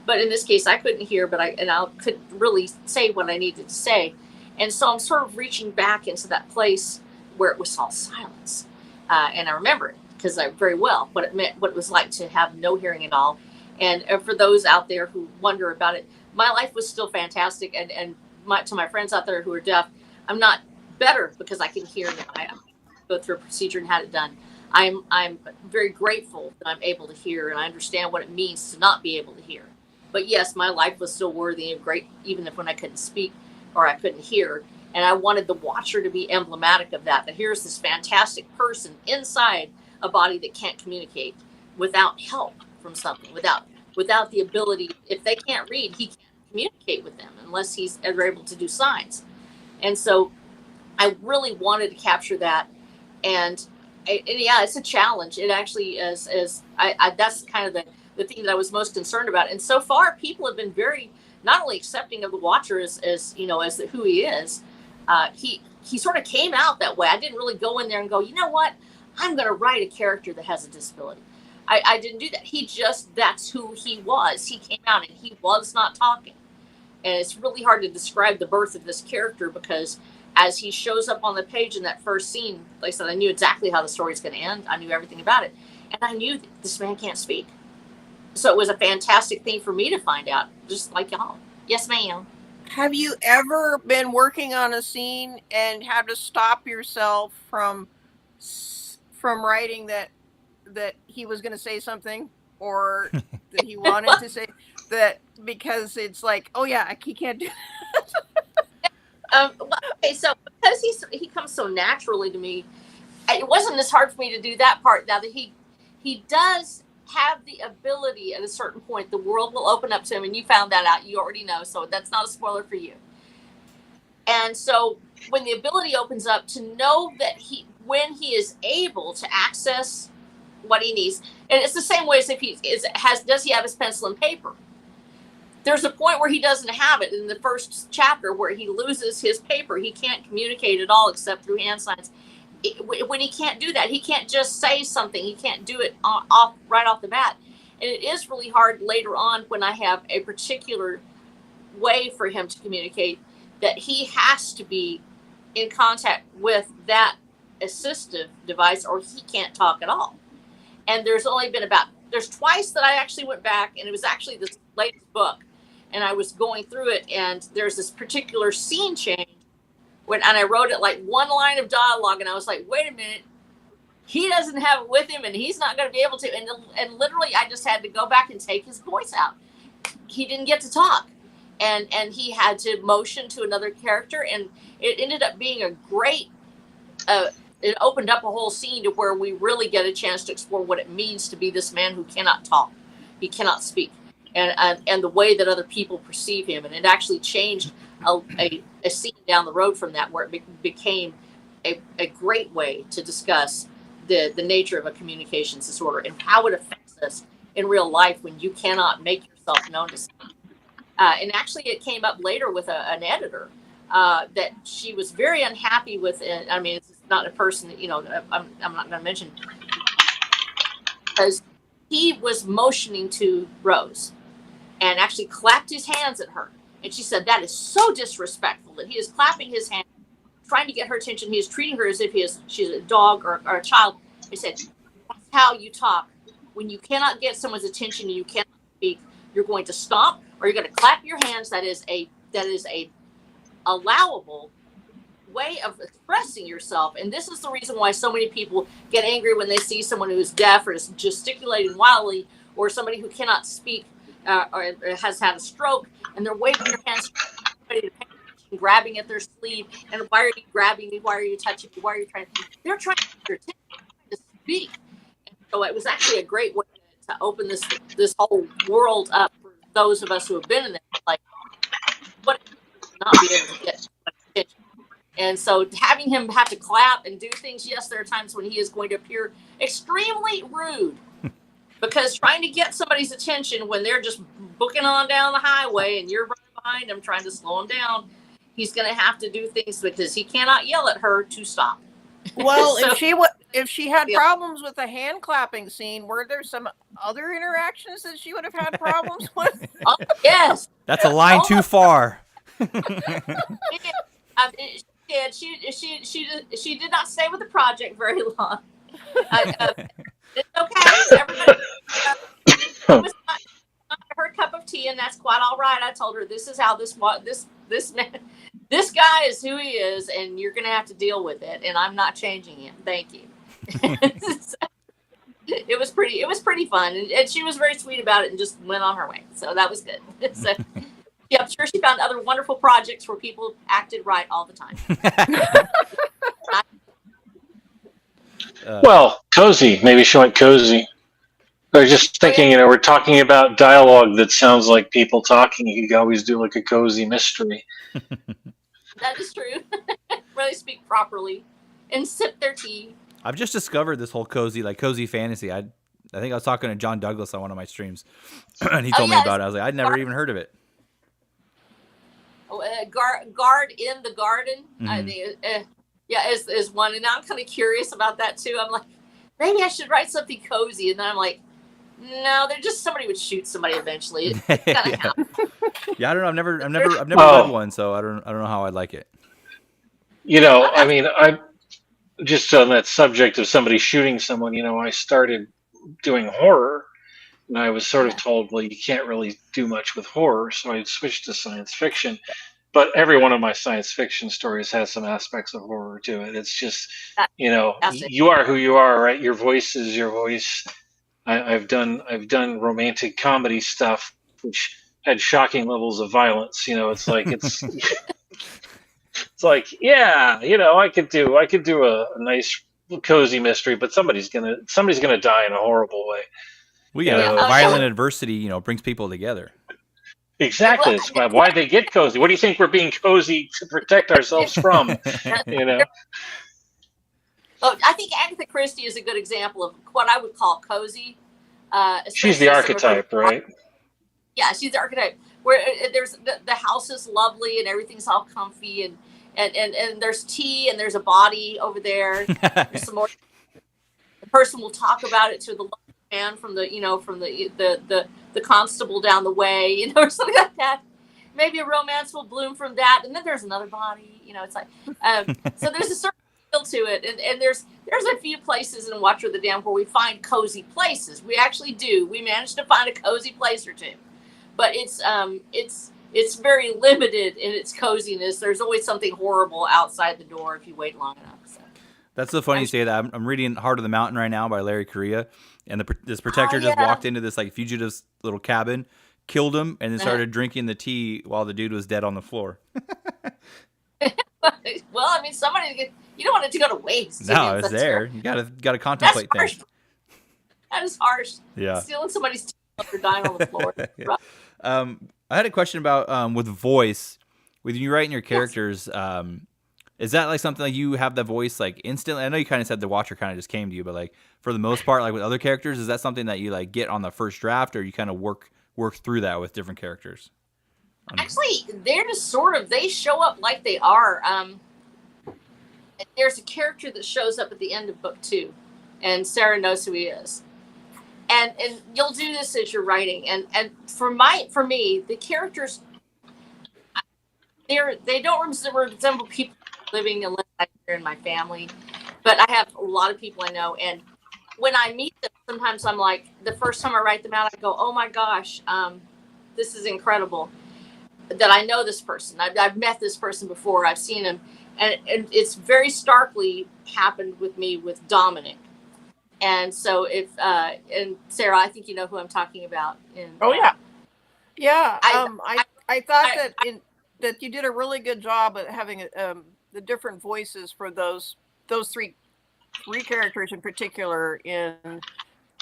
But in this case, I couldn't hear, but I couldn't really say what I needed to say. And so I'm sort of reaching back into that place where it was all silence. And I remember it because I very well what it meant, what it was like to have no hearing at all. And for those out there who wonder about it, my life was still fantastic. And to my friends out there who are deaf, I'm not better because I can hear now. I go through a procedure and had it done. I'm very grateful that I'm able to hear, and I understand what it means to not be able to hear. But yes, my life was still worthy and great, even if when I couldn't speak or I couldn't hear. And I wanted the Watcher to be emblematic of that. That here's this fantastic person inside a body that can't communicate without help from something, without the ability. If they can't read, he can't communicate with them unless he's ever able to do signs. And so I really wanted to capture that. And yeah, it's a challenge. It actually is. That's kind of the thing that I was most concerned about. And so far, people have been very not only accepting of the Watcher as who he is. He sort of came out that way. I didn't really go in there and go, you know what, I'm going to write a character that has a disability. I didn't do that. That's who he was. He came out and he was not talking. And it's really hard to describe the birth of this character because as he shows up on the page in that first scene, like I said, I knew exactly how the story's going to end. I knew everything about it. And I knew that this man can't speak. So it was a fantastic thing for me to find out, just like y'all. Yes, ma'am. Have you ever been working on a scene and had to stop yourself from writing that he was going to say something, or that he wanted to say that because it's like, oh yeah, he can't do. Well, okay, so because he comes so naturally to me, it wasn't as hard for me to do that part. Now that he does have the ability at a certain point, the world will open up to him, and you found that out. You already know, so that's not a spoiler for you. And so when the ability opens up, to know that when he is able to access what he needs, and it's the same way as if does he have his pencil and paper? There's a point where he doesn't have it in the first chapter where he loses his paper. He can't communicate at all except through hand signs. When he can't do that, he can't just say something. He can't do it right off the bat. And it is really hard later on when I have a particular way for him to communicate that he has to be in contact with that assistive device or he can't talk at all. And there's twice that I actually went back, and it was actually this latest book, and I was going through it, and there's this particular scene change and I wrote it like one line of dialogue, and I was like, wait a minute, he doesn't have it with him, and he's not going to be able to. And literally, I just had to go back and take his voice out. He didn't get to talk, and he had to motion to another character, and it ended up being a great. It opened up a whole scene to where we really get a chance to explore what it means to be this man who cannot talk, he cannot speak, and the way that other people perceive him, and it actually changed a scene down the road from that, where it became a great way to discuss the nature of a communications disorder and how it affects us in real life when you cannot make yourself known to someone. And actually, it came up later with an editor that she was very unhappy with. I mean, it's not a person that, I'm not going to mention, because he was motioning to Rose and actually clapped his hands at her. And she said, that is so disrespectful that he is clapping his hands, trying to get her attention. He is treating her as if she's a dog or a child. He said, that's how you talk. When you cannot get someone's attention and you cannot speak, you're going to stomp or you're going to clap your hands. That is a allowable way of expressing yourself. And this is the reason why so many people get angry when they see someone who is deaf or is gesticulating wildly, or somebody who cannot speak or has had a stroke, and they're waving their hands, ready to pay attention, grabbing at their sleeve. And why are you grabbing me? Why are you touching me? Why are you trying to? They're trying to get your attention, trying to speak. And so it was actually a great way to open this whole world up for those of us who have been in it. Like, what not be able to get attention? And so having him have to clap and do things, yes, there are times when he is going to appear extremely rude. Because trying to get somebody's attention when they're just booking on down the highway and you're running behind them trying to slow them down, he's going to have to do things because he cannot yell at her to stop. Well, so, if she had problems with the hand clapping scene, were there some other interactions that she would have had problems with? Oh, yes. That's a line too far. She did not stay with the project very long. It's okay. Everybody, it was not her cup of tea, and that's quite all right. I told her this is how this man, this guy is who he is, and you're going to have to deal with it. And I'm not changing him. Thank you. It was pretty fun, and she was very sweet about it, and just went on her way. So that was good. So, yeah, I'm sure she found other wonderful projects where people acted right all the time. Well, cozy. Maybe she went cozy. I was just thinking, we're talking about dialogue that sounds like people talking. You could always do like a cozy mystery. That is true. Really speak properly and sip their tea. I've just discovered this whole cozy fantasy. I think I was talking to John Douglas on one of my streams, and he told me about it. I was like, I'd never even heard of it. Guard in the Garden. Mm-hmm. Is one, and now I'm kind of curious about that too. I'm like, maybe I should write something cozy, and then I'm like, no, they're just somebody would shoot somebody eventually. Yeah, I don't know. I've never read one, so I don't know how I'd like it. I mean, I'm just on that subject of somebody shooting someone. I started doing horror, and I was sort of told, well, you can't really do much with horror, so I switched to science fiction. But every one of my science fiction stories has some aspects of horror to it. It's just, you are who you are, right? Your voice is your voice. I've done romantic comedy stuff, which had shocking levels of violence. It's like it's like, yeah, I could do a nice cozy mystery, but somebody's gonna die in a horrible way. Well, You yeah, Yeah. know, violent adversity, brings people together. exactly. Well, It's about why they get cozy. What do you think we're being cozy to protect ourselves from? You know, oh, I think Agatha Christie is a good example of what I would call cozy, she's the especially some of her. archetype, right? Yeah, she's the archetype where there's the house is lovely and everything's all comfy and there's tea and there's a body over there. There's some more. The person will talk about it to the man from the constable down the way, or something like that. Maybe a romance will bloom from that, and then there's another body. It's like so there's a certain feel to it, and there's a few places in Watcher of the Dam where we find cozy places. We actually do. We managed to find a cozy place or two, but it's very limited in its coziness. There's always something horrible outside the door if you wait long enough. So. That's so funny you say that. I'm reading Heart of the Mountain right now by Larry Correia, and this protector just walked into this like fugitive's little cabin, killed him, and then started drinking the tea while the dude was dead on the floor. Well, I mean, you don't want it to go to waste. No, it's there. You gotta contemplate things. That is harsh. Yeah, stealing somebody's tea while they're dying on the floor. I had a question about with voice. When you write in your characters, is that like something like you have the voice like instantly? I know you kind of said the Watcher kind of just came to you, but like for the most part, like with other characters, is that something that you like get on the first draft, or you kind of work through that with different characters? Actually, they're just they show up like they are. There's a character that shows up at the end of book 2, and Sarah knows who he is. And you'll do this as you're writing. And for me, the characters, they don't resemble people living and living in my family, but I have a lot of people I know, and when I meet them, sometimes I'm like, the first time I write them out, I go, oh my gosh, this is incredible that I know this person. I've met this person before. I've seen him, and it's very starkly happened with me with Dominic. And so and Sarah, I think you know who I'm talking about. Oh yeah, yeah. I thought that you did a really good job at having the different voices for those three characters in particular in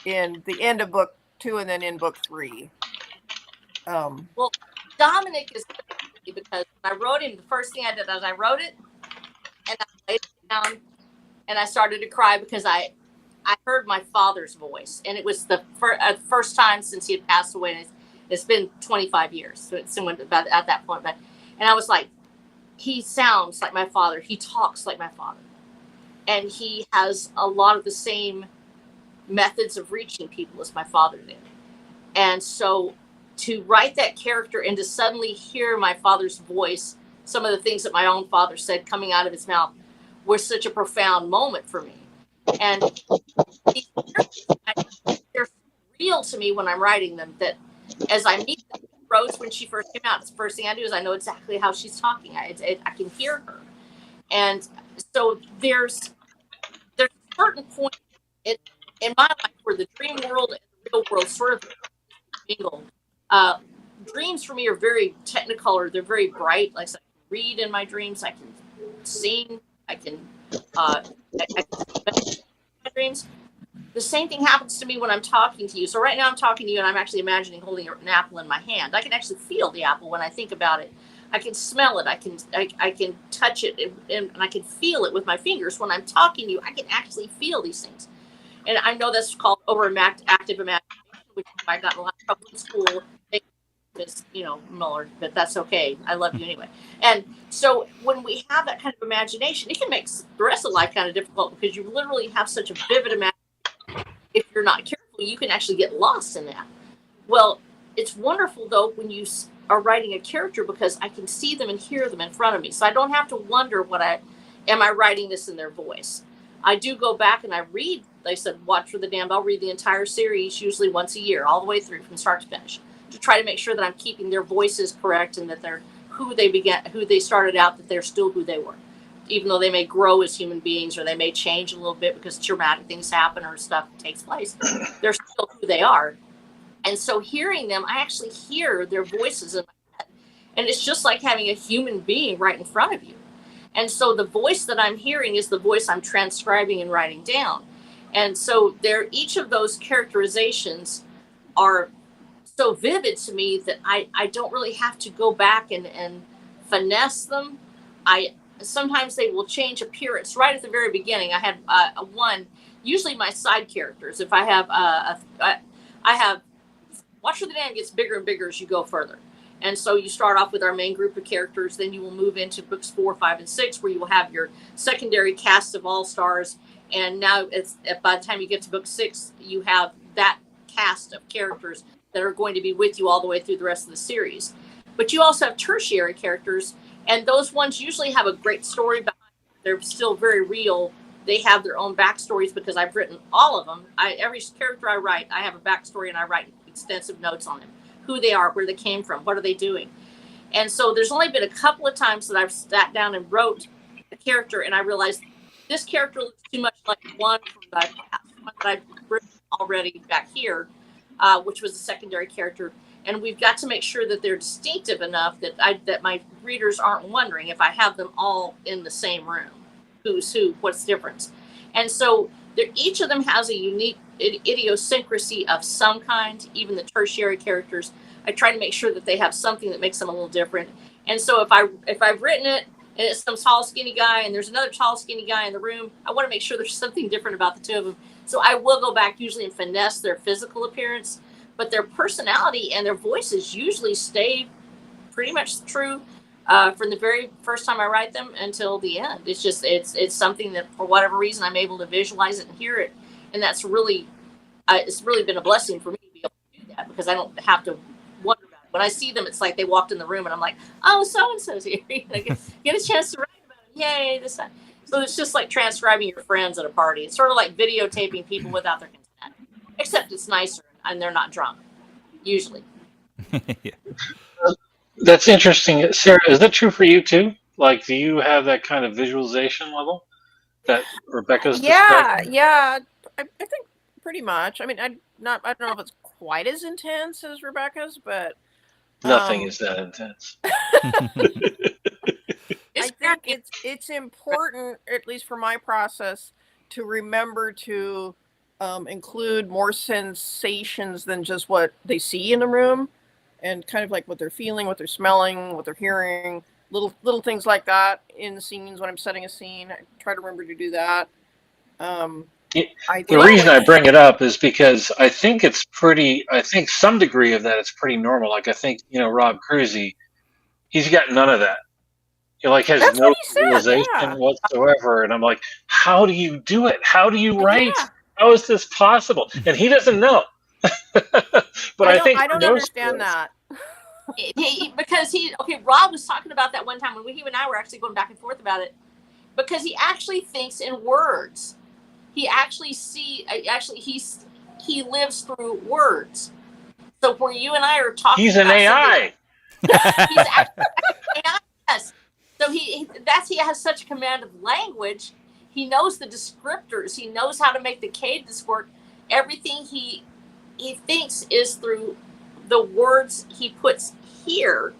the end of book 2 and then in book 3. Well, Dominic is because when I wrote him, the first thing I did was I wrote it and I laid it down and I started to cry because I heard my father's voice, and it was the first time since he had passed away. And it's been 25 years, so it's about at that point. And I was like, he sounds like my father. He talks like my father, and he has a lot of the same methods of reaching people as my father did. And so to write that character and to suddenly hear my father's voice, some of the things that my own father said coming out of his mouth, was such a profound moment for me. And they're real to me when I'm writing them, that as I meet them, Rose, when she first came out, the first thing I do is I know exactly how she's talking. I can hear her. And so there's a certain point in my life where the dream world and the real world sort of mingle. Dreams for me are very technicolor. They're very bright. Like I can read in my dreams. I can sing. I can my dreams. The same thing happens to me when I'm talking to you. So right now I'm talking to you and I'm actually imagining holding an apple in my hand. I can actually feel the apple when I think about it. I can smell it. I can touch it and I can feel it with my fingers. When I'm talking to you, I can actually feel these things. And I know that's called overactive imagination, which I got in a lot of trouble in school. Because, Miller, but that's okay. I love you anyway. And so when we have that kind of imagination, it can make the rest of life kind of difficult because you literally have such a vivid imagination. If you're not careful, you can actually get lost in that. Well, it's wonderful, though, when you are writing a character because I can see them and hear them in front of me. So I don't have to wonder am I writing this in their voice? I do go back and I read, they said, Watch for the Damned. I'll read the entire series usually once a year, all the way through from start to finish, to try to make sure that I'm keeping their voices correct and that they're who they started out, that they're still who they were. even though they may grow as human beings or they may change a little bit because traumatic things happen or stuff takes place, they're still who they are. And so hearing them, I actually hear their voices in my head. And it's just like having a human being right in front of you. And so the voice that I'm hearing is the voice I'm transcribing and writing down. And so each of those characterizations are so vivid to me that I don't really have to go back and finesse them. Sometimes they will change appearance right at the very beginning. I had usually my side characters. If I have Watch where the dam gets bigger and bigger as you go further. And so you start off with our main group of characters, then you will move into books 4, 5, and 6, where you will have your secondary cast of all-stars. And now by the time you get to book 6, you have that cast of characters that are going to be with you all the way through the rest of the series. But you also have tertiary characters, and those ones usually have a great story behind them. They're still very real. They have their own backstories because I've written all of them. Every character I write, I have a backstory, and I write extensive notes on them. Who they are, where they came from, what are they doing. And so there's only been a couple of times that I've sat down and wrote a character, and I realized this character looks too much like one from the past, one that I've written already back here, which was a secondary character. And we've got to make sure that they're distinctive enough that my readers aren't wondering if I have them all in the same room. Who's who? What's the difference? And so each of them has a unique idiosyncrasy of some kind. Even the tertiary characters, I try to make sure that they have something that makes them a little different. And so if I've written it and it's some tall, skinny guy and there's another tall, skinny guy in the room, I want to make sure there's something different about the two of them. So I will go back usually and finesse their physical appearance, but their personality and their voices usually stay pretty much true from the very first time I write them until the end. It's just it's something that for whatever reason I'm able to visualize it and hear it, and that's really it's really been a blessing for me to be able to do that, because I don't have to wonder about it. When I see them, it's like they walked in the room and I'm like, oh, so and so's here. I get a chance to write about them. Yay! This time. So it's just like transcribing your friends at a party. It's sort of like videotaping people without their consent, except it's nicer and they're not drunk usually. Yeah. That's interesting. Sarah, is that true for you too? Like, do you have that kind of visualization level that Rebecca's describing? Yeah. I think pretty much. I mean, I don't know if it's quite as intense as Rebecca's, but Nothing is that intense. I think it's important, at least for my process, to remember to include more sensations than just what they see in the room, and kind of like what they're feeling, what they're smelling, what they're hearing, little things like that in scenes when I'm setting a scene. I try to remember to do that. The reason I bring it up is because I think some degree of that is pretty normal. Like, I think, Rob Cruzy, he's got none of that. He has That's no what he said, visualization yeah. whatsoever. And I'm like, how do you do it? How do you write? Yeah. How is this possible? And he doesn't know. But I think I don't understand that. Because Rob was talking about that one time when he and I were actually going back and forth about it, because he actually thinks in words. He actually he lives through words. So where you and I are talking, he's an AI. He's actually AI. Yes. So he has such command of language. He knows the descriptors. He knows how to make the cadence work. Everything he thinks is through the words he puts here.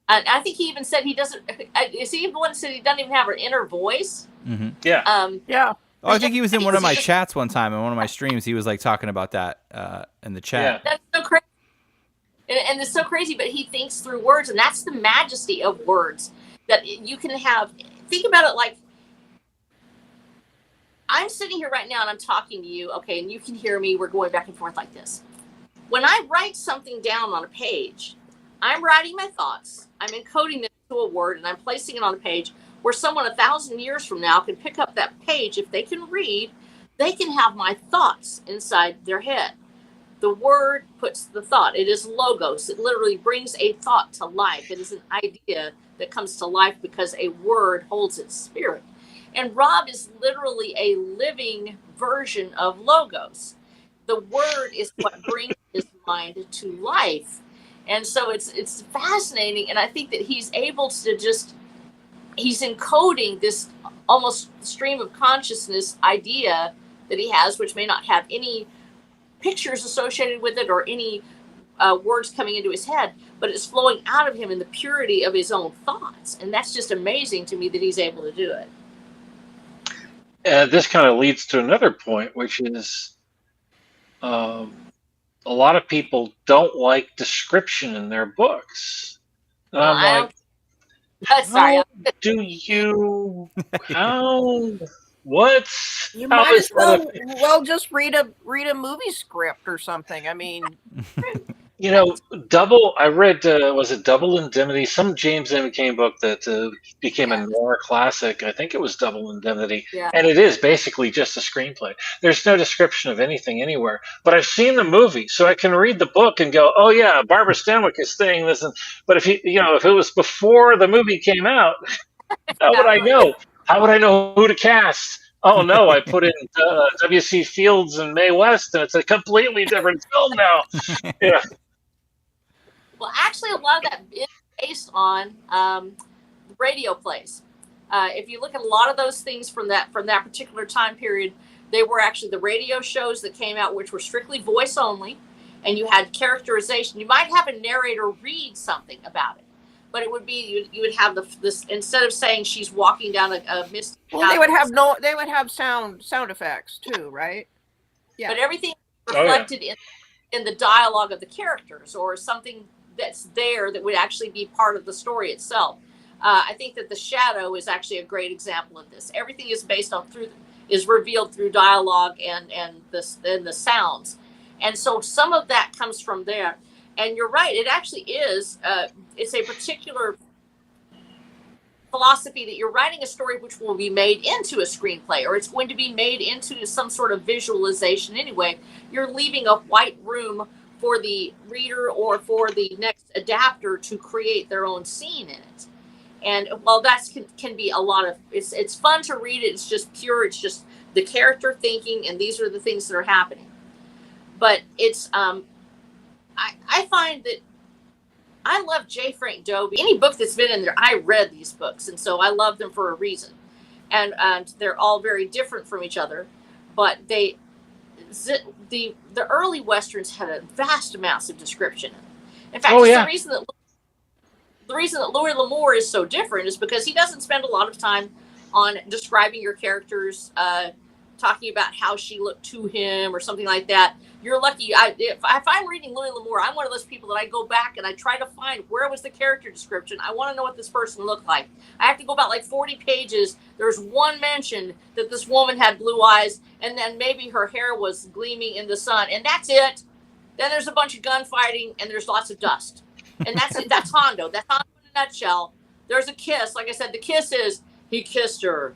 And I think he even said he doesn't. Is he even the one that said he doesn't even have an inner voice? Mm-hmm. Yeah. Yeah. Oh, I think he was in one of my chats one time, in one of my streams. He was talking about that in the chat. Yeah. That's so crazy. And it's so crazy, but he thinks through words, and that's the majesty of words that you can have. Think about it like, I'm sitting here right now and I'm talking to you, okay, and you can hear me. We're going back and forth like this. When I write something down on a page, I'm writing my thoughts. I'm encoding them into a word, and I'm placing it on a page where someone 1,000 years from now can pick up that page. If they can read, they can have my thoughts inside their head. The word puts the thought. It is logos. It literally brings a thought to life. It is an idea that comes to life because a word holds its spirit. And Rob is literally a living version of logos. The word is what brings his mind to life. And so it's fascinating. And I think that he's able to just he's encoding this almost stream of consciousness idea that he has, which may not have any pictures associated with it or any words coming into his head, but it's flowing out of him in the purity of his own thoughts. And that's just amazing to me that he's able to do it. This kind of leads to another point, which is a lot of people don't like description in their books. And I'm like, how do you, what? You might as well just read a movie script or something. I mean, you know, I read, was it Double Indemnity? Some James M. Cain book that became a noir classic. I think it was Double Indemnity. Yeah. And it is basically just a screenplay. There's no description of anything anywhere. But I've seen the movie, so I can read the book and go, oh yeah, Barbara Stanwyck is saying this. But if if it was before the movie came out, how would I know? How would I know who to cast? Oh no, I put in W.C. Fields and Mae West, and it's a completely different film now. Yeah. Well, actually, a lot of that is based on radio plays. If you look at a lot of those things from that particular time period, they were actually the radio shows that came out, which were strictly voice only, and you had characterization. You might have a narrator read something about it, but it would be you would have this instead of saying she's walking down a misty. Well, they would have sound effects too, right? Yeah. But everything reflected in the dialogue of the characters or something that's there that would actually be part of the story itself. I think that The Shadow is actually a great example of this. Everything is based on is revealed through dialogue and the sounds, and so some of that comes from there. And you're right; it actually is. It's a particular philosophy that you're writing a story which will be made into a screenplay, or it's going to be made into some sort of visualization anyway. You're leaving a white room for the reader or for the next adapter to create their own scene in it. And while that can be a lot of, it's fun to read it. It's just pure. It's just the character thinking, and these are the things that are happening. But it's, I find that I love J. Frank Dobie. Any book that's been in there, I read these books, and so I love them for a reason. And they're all very different from each other, but the early westerns had a vast amounts of description. In fact, the reason that Louis L'Amour is so different is because he doesn't spend a lot of time on describing your characters, talking about how she looked to him or something like that. You're lucky. If I'm reading Louis L'Amour, I'm one of those people that I go back and I try to find where was the character description. I want to know what this person looked like. I have to go about like 40 pages. There's one mention that this woman had blue eyes, and then maybe her hair was gleaming in the sun, and that's it. Then there's a bunch of gunfighting, and there's lots of dust. And that's it. That's Hondo. That's Hondo in a nutshell. There's a kiss. Like I said, the kiss is he kissed her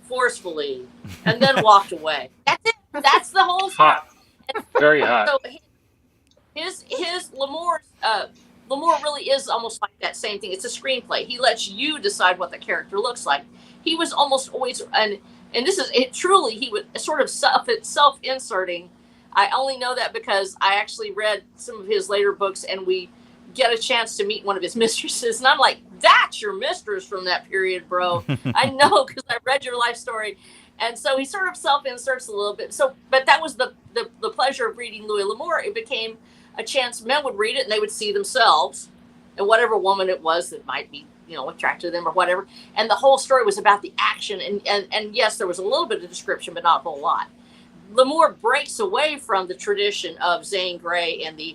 forcefully and then walked away. That's it. That's the whole hot. Very hot. So his L'Amour really is almost like that same thing. It's a screenplay. He lets you decide what the character looks like. He was almost always, and this is it. Truly, he was sort of self-inserting. I only know that because I actually read some of his later books, and we get a chance to meet one of his mistresses, and I'm like, "That's your mistress from that period, bro." I know because I read your life story. And so he sort of self-inserts a little bit. So, but that was the pleasure of reading Louis L'Amour. It became a chance men would read it and they would see themselves and whatever woman it was that might be, attracted to them or whatever. And the whole story was about the action. And yes, there was a little bit of description, but not a whole lot. L'Amour breaks away from the tradition of Zane Grey and the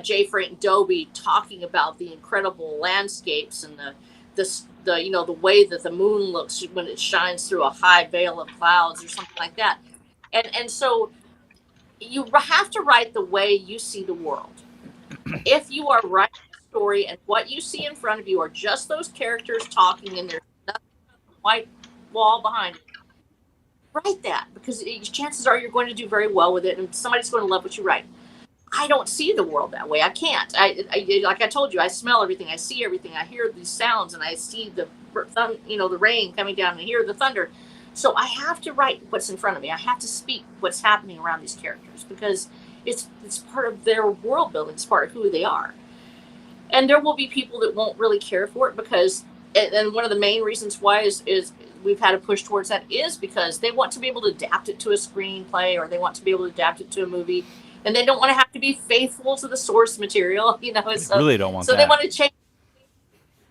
J. Frank Dobie talking about the incredible landscapes and the way that the moon looks when it shines through a high veil of clouds or something like that. And so you have to write the way you see the world. If you are writing a story and what you see in front of you are just those characters talking and there's nothing but the white wall behind it, write that, because chances are you're going to do very well with it and somebody's going to love what you write. I don't see the world that way. I can't. I like I told you, I smell everything. I see everything. I hear these sounds, and I see the rain coming down, and I hear the thunder. So I have to write what's in front of me. I have to speak what's happening around these characters because it's part of their world building. It's part of who they are. And there will be people that won't really care for it because and one of the main reasons why is we've had a push towards that is because they want to be able to adapt it to a screenplay, or they want to be able to adapt it to a movie, and they don't want to have to be faithful to the source material. You know, They really don't want so that. they want to change.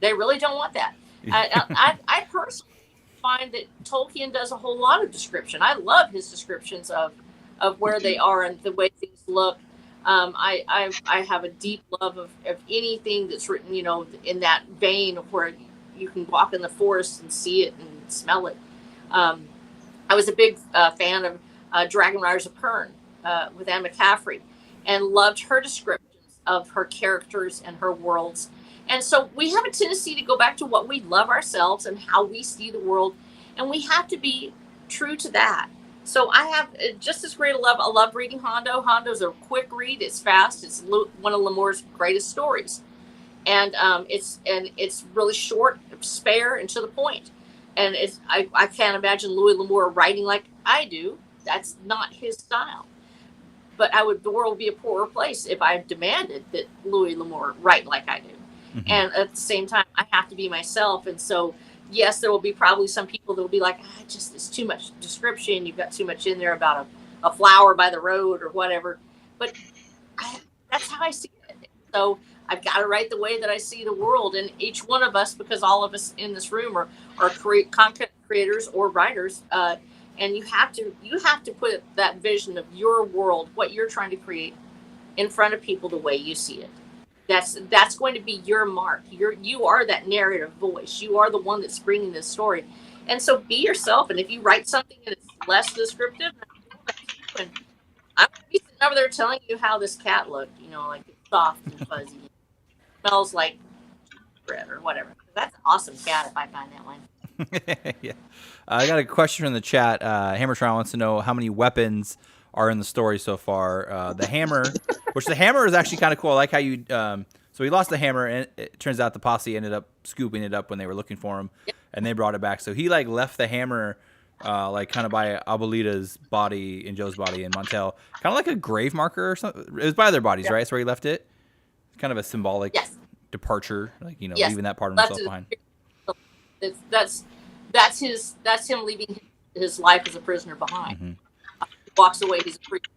They really don't want that. I personally find that Tolkien does a whole lot of description. I love his descriptions of where they are and the way things look. I have a deep love of anything that's written, you know, in that vein of where you can walk in the forest and see it and smell it. I was a big fan of Dragon Riders of Pern with Anne McCaffrey, and loved her descriptions of her characters and her worlds. And so we have a tendency to go back to what we love ourselves and how we see the world, and we have to be true to that. So I have just as great a love. I love reading Hondo. Hondo's a quick read. It's fast. It's one of Lamour's greatest stories, and it's really short, spare, and to the point. And I can't imagine Louis L'Amour writing like I do. That's not his style. But the world would be a poorer place if I demanded that Louis L'Amour write like I do. Mm-hmm. And at the same time, I have to be myself. And so, yes, there will be probably some people that will be like, it's too much description. You've got too much in there about a flower by the road or whatever. But that's how I see it. So I've got to write the way that I see the world. And each one of us, because all of us in this room are content creators or writers, and you have to put that vision of your world, what you're trying to create, in front of people the way you see it. That's going to be your mark. You are that narrative voice. You are the one that's bringing this story. And so be yourself. And if you write something that is less descriptive, and I'm going to be sitting over there telling you how this cat looked, you know, like it's soft and fuzzy. It smells like bread or whatever. That's an awesome cat if I find that one. Yeah. I got a question from the chat. Hammertron wants to know how many weapons are in the story so far. The hammer, which the hammer is actually kind of cool. I like how you. So he lost the hammer, and it turns out the posse ended up scooping it up when they were looking for him, and they brought it back. So he like left the hammer, like kind of by Abuelita's body and Joe's body and Montel, kind of like a grave marker or something. It was by their bodies, right? That's where he left it. Kind of a symbolic departure, like leaving that part of himself behind. That's him leaving his life as a prisoner behind. Mm-hmm. He walks away. He's a prisoner.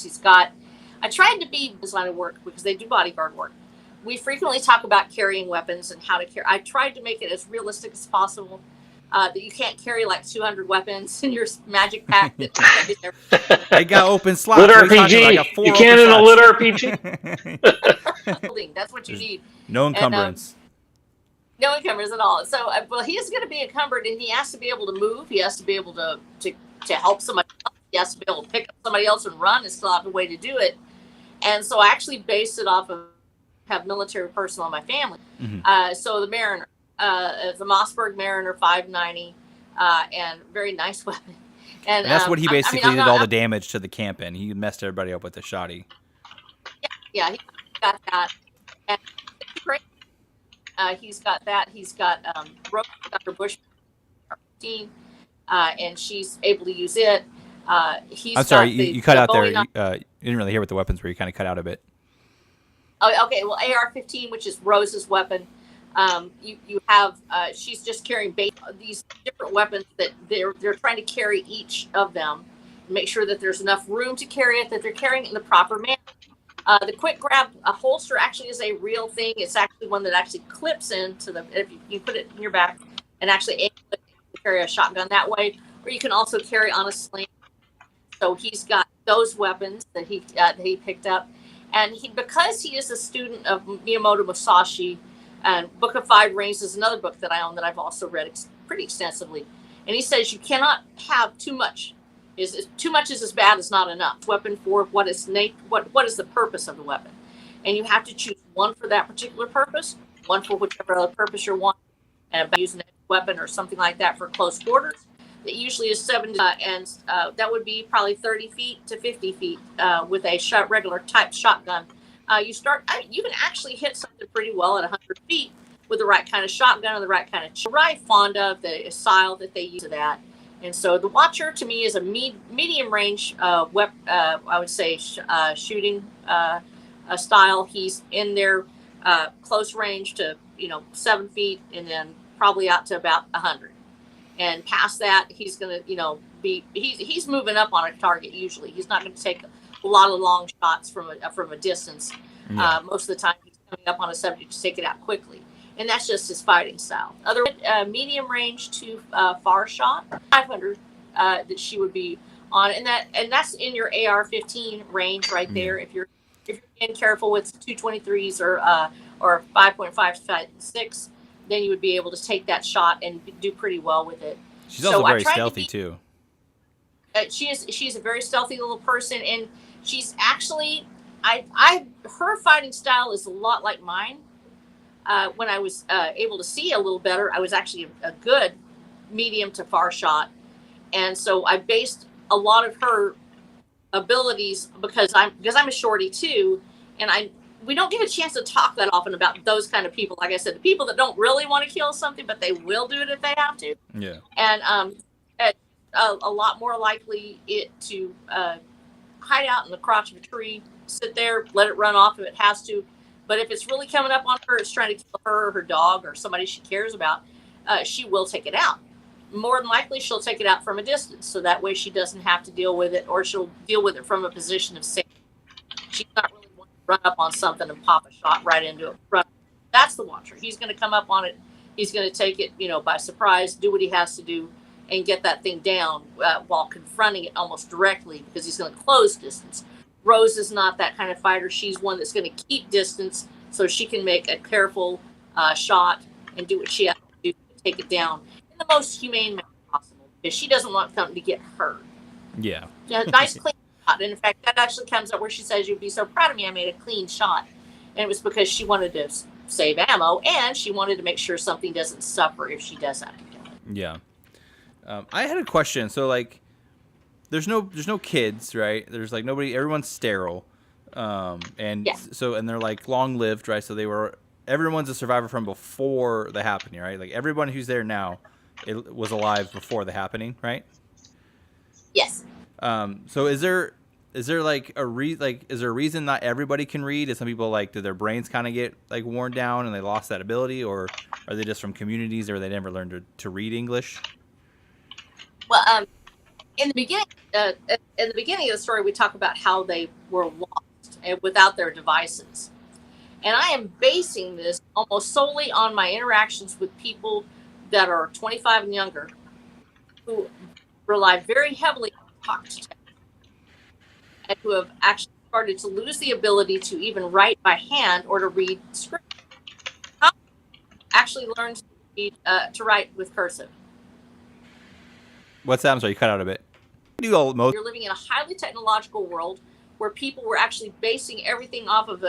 He's got. I tried to be this line of work because they do bodyguard work. We frequently talk about carrying weapons and how to carry. I tried to make it as realistic as possible. That you can't carry like 200 weapons in your magic pack. They got open slots. Lit RPG. You can't in a lit RPG. That's what you need. No encumbrance. No encumbrance at all. So, well, he is going to be encumbered, and he has to be able to move. He has to be able to help somebody else. He has to be able to pick up somebody else and run and still have a way to do it. And so I actually based it off of have military personnel in my family. Mm-hmm. So the Mariner, the Mossberg Mariner 590, and very nice weapon. And that's what he basically did all the damage to the camp in. He messed everybody up with the shoddy. Yeah, he got that. And it's great. He's got that. He's got Dr. Bush, and she's able to use it. I'm sorry, you cut out there. You didn't really hear what the weapons were. You kind of cut out a bit. Oh, okay. Well, AR-15, which is Rose's weapon, you have. She's just carrying these different weapons that they're trying to carry each of them, make sure that there's enough room to carry it, that they're carrying it in the proper manner. The quick grab holster actually is a real thing. It's actually one that actually clips into if you put it in your back and actually carry a shotgun that way, or you can also carry on a sling. So he's got those weapons that he picked up. And because he is a student of Miyamoto Musashi, and Book of Five Rings is another book that I own that I've also read pretty extensively. And he says you cannot have too much. Too much is as bad as not enough. Weapon for what is the purpose of the weapon, and you have to choose one for that particular purpose, one for whichever other purpose you want. And by using a weapon or something like that for close quarters, that usually is 70, and that would be probably 30 feet to 50 feet with a regular type shotgun. You can actually hit something pretty well at 100 feet with the right kind of shotgun and the right kind of right fond of the style that they use of that. And so the Watcher to me is a medium range weapon. I would say shooting style. He's in there close range to 7 feet, and then probably out to about 100. And past that, he's going to, he's moving up on a target usually. He's not going to take a lot of long shots from a distance. Yeah. Most of the time, he's coming up on a subject to take it out quickly. And that's just his fighting style. Other medium range to far shot, 500 that she would be on, and that's in your AR-15 range right there. If you're being careful with 223s or 5.56, then you would be able to take that shot and do pretty well with it. She's also very stealthy too. She's a very stealthy little person, and she's actually her fighting style is a lot like mine. When I was able to see a little better, I was actually a good medium to far shot, and so I based a lot of her abilities because I'm a shorty too, and we don't get a chance to talk that often about those kind of people. Like I said, the people that don't really want to kill something, but they will do it if they have to. Yeah. And a lot more likely to hide out in the crotch of a tree, sit there, let it run off if it has to. But if it's really coming up on her, it's trying to kill her or her dog or somebody she cares about, she will take it out. More than likely, she'll take it out from a distance, so that way she doesn't have to deal with it, or she'll deal with it from a position of safety. She's not really wanting to run up on something and pop a shot right into it. That's the watcher. He's going to come up on it. He's going to take it, by surprise, do what he has to do, and get that thing down while confronting it almost directly, because he's going to close distance. Rose is not that kind of fighter. She's one that's going to keep distance so she can make a careful shot and do what she has to do to take it down in the most humane manner possible, because she doesn't want something to get hurt. Yeah. Nice clean shot. And in fact, that actually comes up where she says, "You'd be so proud of me, I made a clean shot." And it was because she wanted to save ammo, and she wanted to make sure something doesn't suffer if she does have to kill it. Yeah. I had a question. So, like, there's no kids, right? There's like nobody. Everyone's sterile, and Yeah. so and they're like long lived, right? So everyone's a survivor from before the happening, right? Like everyone who's there now, it was alive before the happening, right? Yes. So is there like is there a reason not everybody can read? Is some people do their brains kind of get like worn down and they lost that ability, or are they just from communities where they never learned to read English? Well, in the beginning of the story, we talk about how they were lost and without their devices. And I am basing this almost solely on my interactions with people that are 25 and younger, who rely very heavily on talk to text, and who have actually started to lose the ability to even write by hand or to read script. How actually learn to write with cursive. What's that? I'm sorry, you cut out a bit. You're living in a highly technological world where people were actually basing everything off of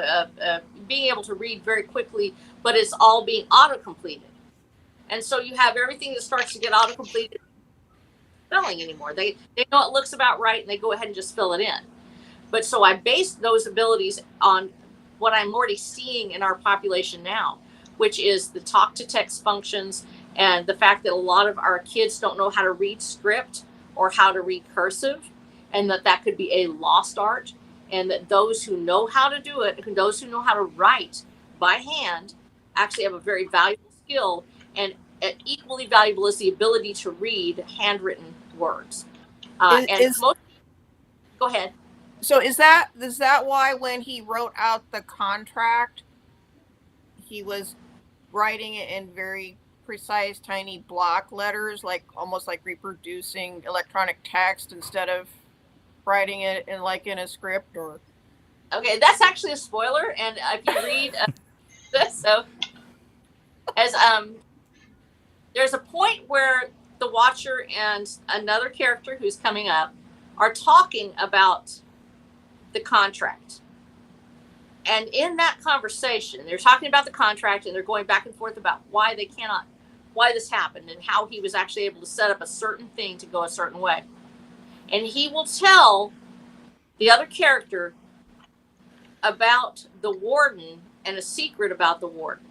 being able to read very quickly, but it's all being auto-completed. And so you have everything that starts to get auto-completed spelling anymore. They know it looks about right, and they go ahead and just fill it in. But so I based those abilities on what I'm already seeing in our population now, which is the talk-to-text functions, and the fact that a lot of our kids don't know how to read script or how to read cursive, and that could be a lost art, and that those who know how to do it, those who know how to write by hand, actually have a very valuable skill, and equally valuable is the ability to read handwritten words. Go ahead. So is that why when he wrote out the contract, he was writing it in very precise tiny block letters, like almost like reproducing electronic text instead of writing it in a script? Or okay, that's actually a spoiler, and if you read this, so as there's a point where the Watcher and another character who's coming up are talking about the contract. And in that conversation, they're talking about the contract, and they're going back and forth about why this happened, and how he was actually able to set up a certain thing to go a certain way. And he will tell the other character about the warden and a secret about the warden.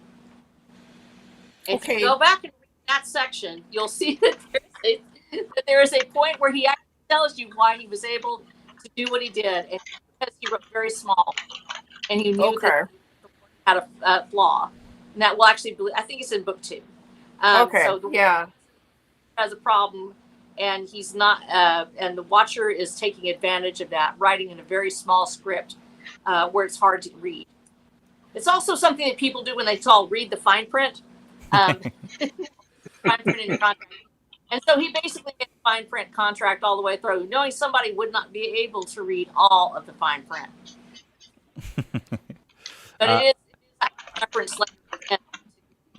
And if you go back and read that section, you'll see that there is a point where he actually tells you why he was able to do what he did, and because he wrote very small, and he knew that the warden had a flaw. And that will actually, I think it's in book 2. Okay. So the Yeah. has a problem, and he's not, and the Watcher is taking advantage of that, writing in a very small script where it's hard to read. It's also something that people do when they read the fine print. Fine print in your contract. And so he basically gets a fine print contract all the way through, knowing somebody would not be able to read all of the fine print. But it is a reference later.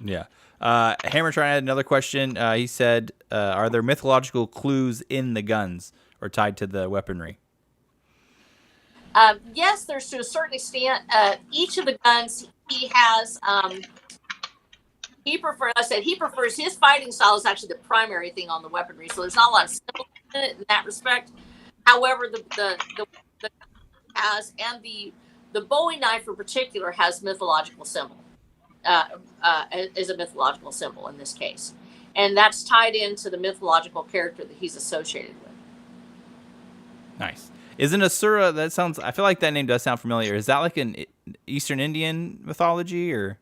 Yeah. Hammer trying to add another question. He said, are there mythological clues in the guns or tied to the weaponry? Yes, there's to a certain extent. Each of the guns he has, he prefers his fighting style is actually the primary thing on the weaponry. So there's not a lot of symbols in it in that respect. However, the has and the Bowie knife in particular has mythological symbol. Is a mythological symbol in this case, and that's tied into the mythological character that he's associated with. Nice. Isn't Asura? That sounds. I feel like that name does sound familiar. Is that like an Eastern Indian mythology, or?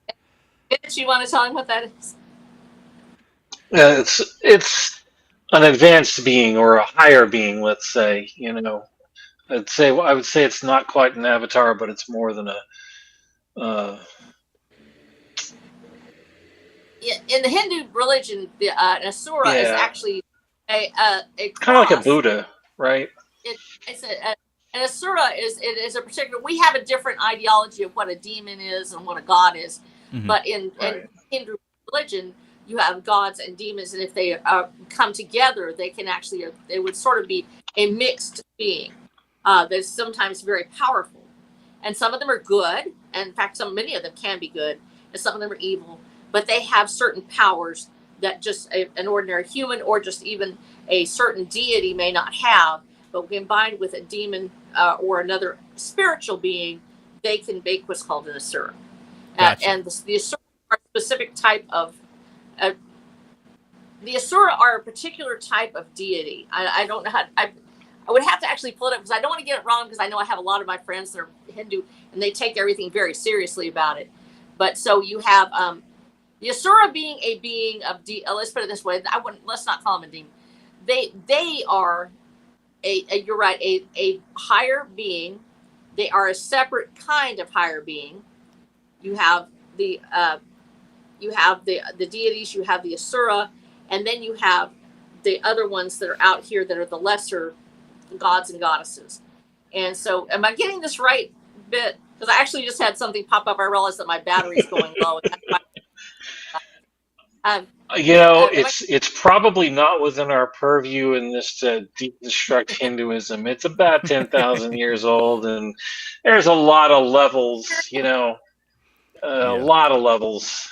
You want to tell him what that is? It's an advanced being or a higher being. Let's say, I would say it's not quite an avatar, but it's more than a. In the Hindu religion, an Asura is actually a kind of like a Buddha, right? An Asura is a particular. We have a different ideology of what a demon is and what a god is, but in Hindu religion, you have gods and demons, and if they come together, they would sort of be a mixed being that's sometimes very powerful, and some of them are good, and in fact, many of them can be good, and some of them are evil. But they have certain powers that just an ordinary human or just even a certain deity may not have. But combined with a demon or another spiritual being, they can make what's called an Asura. Gotcha. And the Asura are a specific type of. The Asura are a particular type of deity. I don't know how. I would have to actually pull it up because I don't want to get it wrong, because I know I have a lot of my friends that are Hindu and they take everything very seriously about it. But so you have. The Asura being a being of let's put it this way. Let's not call them a demon. They are you're right, a higher being. They are a separate kind of higher being. You have the deities. You have the Asura, and then you have the other ones that are out here that are the lesser gods and goddesses. And so, am I getting this right? Bit because I actually just had something pop up. I realized that my battery's going low. It's probably not within our purview in this to deconstruct Hinduism. It's about 10,000 years old, and there's a lot of levels. A lot of levels,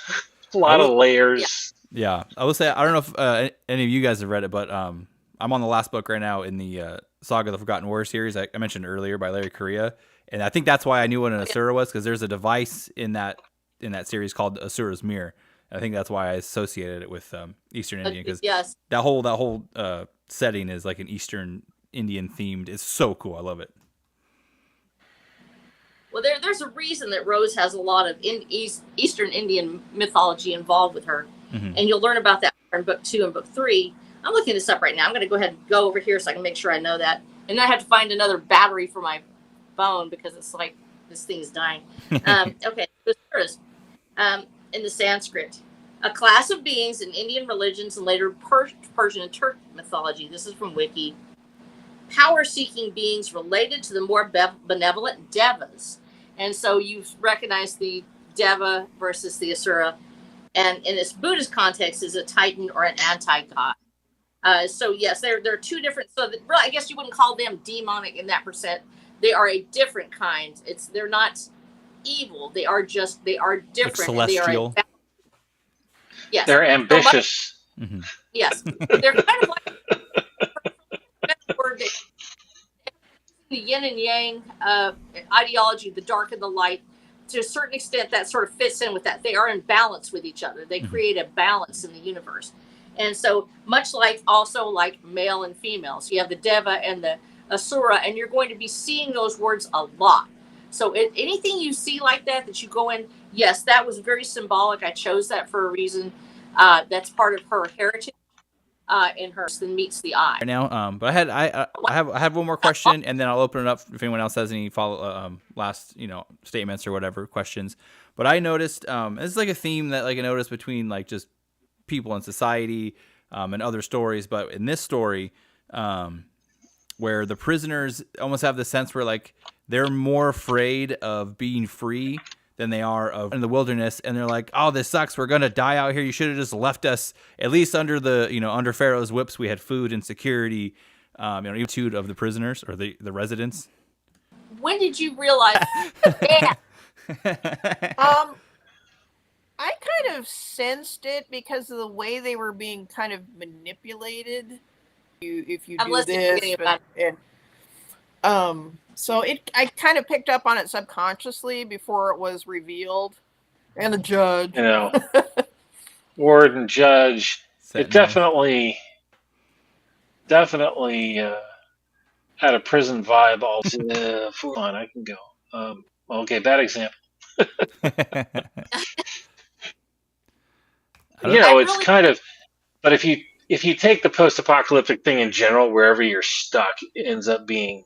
a lot of layers. Yeah, I will say I don't know if any of you guys have read it, but I'm on the last book right now in the Saga of the Forgotten Warrior series I mentioned earlier by Larry Correia, and I think that's why I knew what an Asura was, because there's a device in that series called Asura's Mirror. I think that's why I associated it with Eastern Indian, because that whole setting is like an Eastern Indian themed. It's so cool. I love it. Well, there's a reason that Rose has a lot of Eastern Indian mythology involved with her, and you'll learn about that in book 2 and book 3. I'm looking this up right now. I'm going to go ahead and go over here so I can make sure I know that, and I have to find another battery for my phone because it's like this thing is dying. Okay, in the Sanskrit, a class of beings in Indian religions and later Persian and Turkic mythology. This is from Wiki. Power-seeking beings related to the more benevolent devas. And so you recognize the deva versus the Asura. And in this Buddhist context is a titan or an anti-god. So yes, there are two different. So I guess you wouldn't call them demonic in that percent. They are a different kind. They're not evil. They are different. Like celestial. Yes. They're ambitious. Yes. They're kind of like the yin and yang ideology, the dark and the light. To a certain extent, that sort of fits in with that. They are in balance with each other. They create a balance in the universe. And so much like male and female. So you have the Deva and the Asura, and you're going to be seeing those words a lot. So anything you see like that you go in, yes, that was very symbolic. I chose that for a reason. That's part of her heritage. In her then meets the eye. Right now, but I have one more question, and then I'll open it up if anyone else has any follow last statements or whatever questions. But I noticed this is like a theme that like I noticed between like just people in society and other stories, but in this story, where the prisoners almost have the sense where like they're more afraid of being free than they are of in the wilderness, and they're like, "Oh, this sucks. We're gonna die out here. You should have just left us. At least under the under Pharaoh's whips, we had food and security." Attitude of the prisoners or the residents. When did you realize? Yeah. I kind of sensed it because of the way they were being kind of manipulated. If you do this, so I kind of picked up on it subconsciously before it was revealed. And the judge, ward and judge, it definitely had a prison vibe. Also, fine, I can go. Okay, bad example. It's kind of, but if you take the post-apocalyptic thing in general, wherever you're stuck, it ends up being,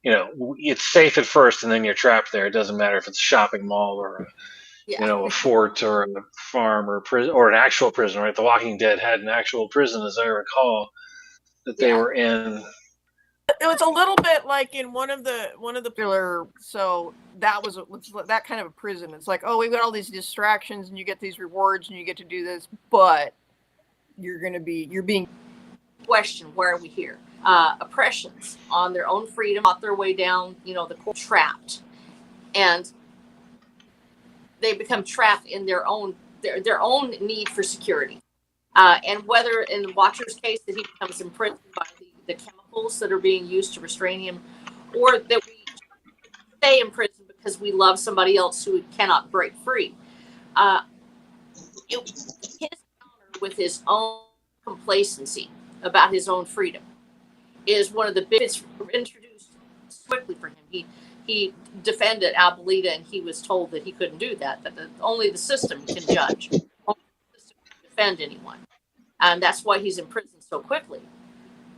it's safe at first, and then you're trapped there. It doesn't matter if it's a shopping mall or a fort or a farm or a prison or an actual prison. Right? The Walking Dead had an actual prison, as I recall, that they were in. It was a little bit like in one of the pillar. So that was that kind of a prison. It's like, oh, we've got all these distractions, and you get these rewards, and you get to do this, but you're being questioned. Why are we here? Oppressions on their own freedom, fought their way down, the trapped, and they become trapped in their own need for security. And whether in Watcher's case that he becomes imprisoned by the chemicals that are being used to restrain him, or that we stay in prison because we love somebody else who cannot break free. His encounter with his own complacency about his own freedom is one of the biggest introduced quickly for him. He defended Abuelita, and he was told that he couldn't do that only the system can judge. Only the system can defend anyone. And that's why he's in prison so quickly.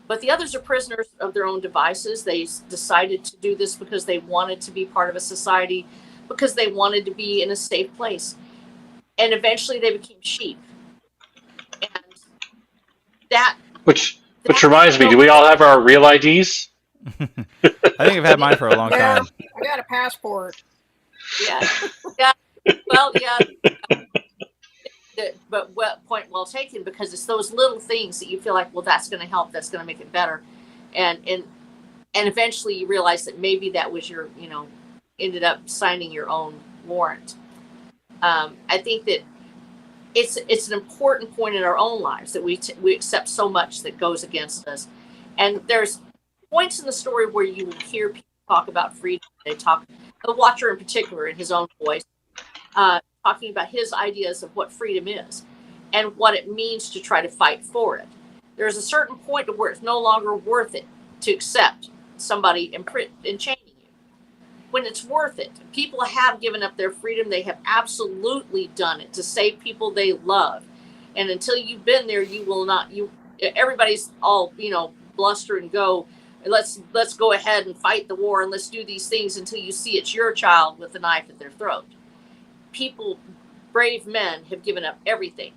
But the others are prisoners of their own devices. They decided to do this because they wanted to be part of a society, because they wanted to be in a safe place. And eventually they became sheep. And that... Which reminds me, do we all have our real IDs? I think I've had mine for a long time. I got a passport. Yeah. Well, yeah. But point well taken, because it's those little things that you feel like, well, that's going to help, that's going to make it better, and eventually you realize that maybe that was your, ended up signing your own warrant. I think that it's an important point in our own lives that we accept so much that goes against us, and there's points in the story where you will hear people talk about freedom. They talk, the Watcher in particular, in his own voice. Talking about his ideas of what freedom is and what it means to try to fight for it. There's a certain point to where it's no longer worth it to accept somebody in chaining you. When it's worth it, people have given up their freedom. They have absolutely done it to save people they love. And until you've been there, you will not. Everybody's all bluster and go. Let's go ahead and fight the war, and let's do these things until you see it's your child with a knife at their throat. People, brave men, have given up everything.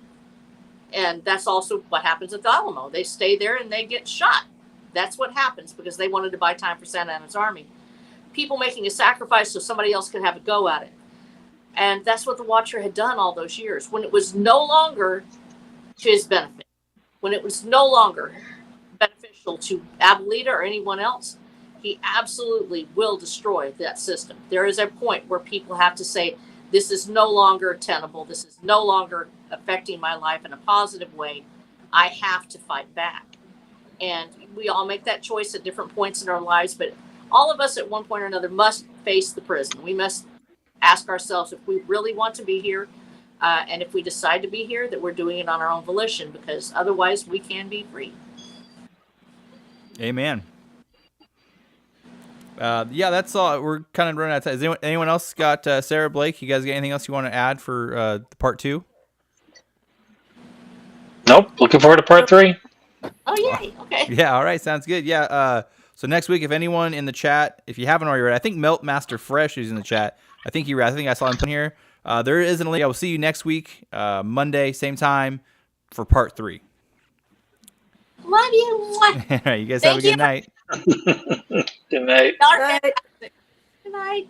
And that's also what happens at the Alamo. They stay there and they get shot. That's what happens because they wanted to buy time for Santa Anna's army. People making a sacrifice so somebody else could have a go at it. And that's what the Watcher had done all those years. When it was no longer to his benefit, when it was no longer beneficial to Abuelita or anyone else, he absolutely will destroy that system. There is a point where people have to say, this is no longer tenable. This is no longer affecting my life in a positive way. I have to fight back. And we all make that choice at different points in our lives, but all of us at one point or another must face the prison. We must ask ourselves if we really want to be here, and if we decide to be here, that we're doing it on our own volition, because otherwise we can be free. Amen. That's all. We're kind of running out of time. Has anyone else got Sarah, Blake? You guys got anything else you want to add for part 2? Nope. Looking forward to part 3. Oh, yay. Okay. Yeah, all right, sounds good. Yeah, so next week, if anyone in the chat, if you haven't already read, I think Melt Master Fresh is in the chat. I think he read. I think I saw him in here. There isn't a link. I will see you next week, Monday, same time, for part 3. Love you. All right, you guys have a good night. Good night. Good night.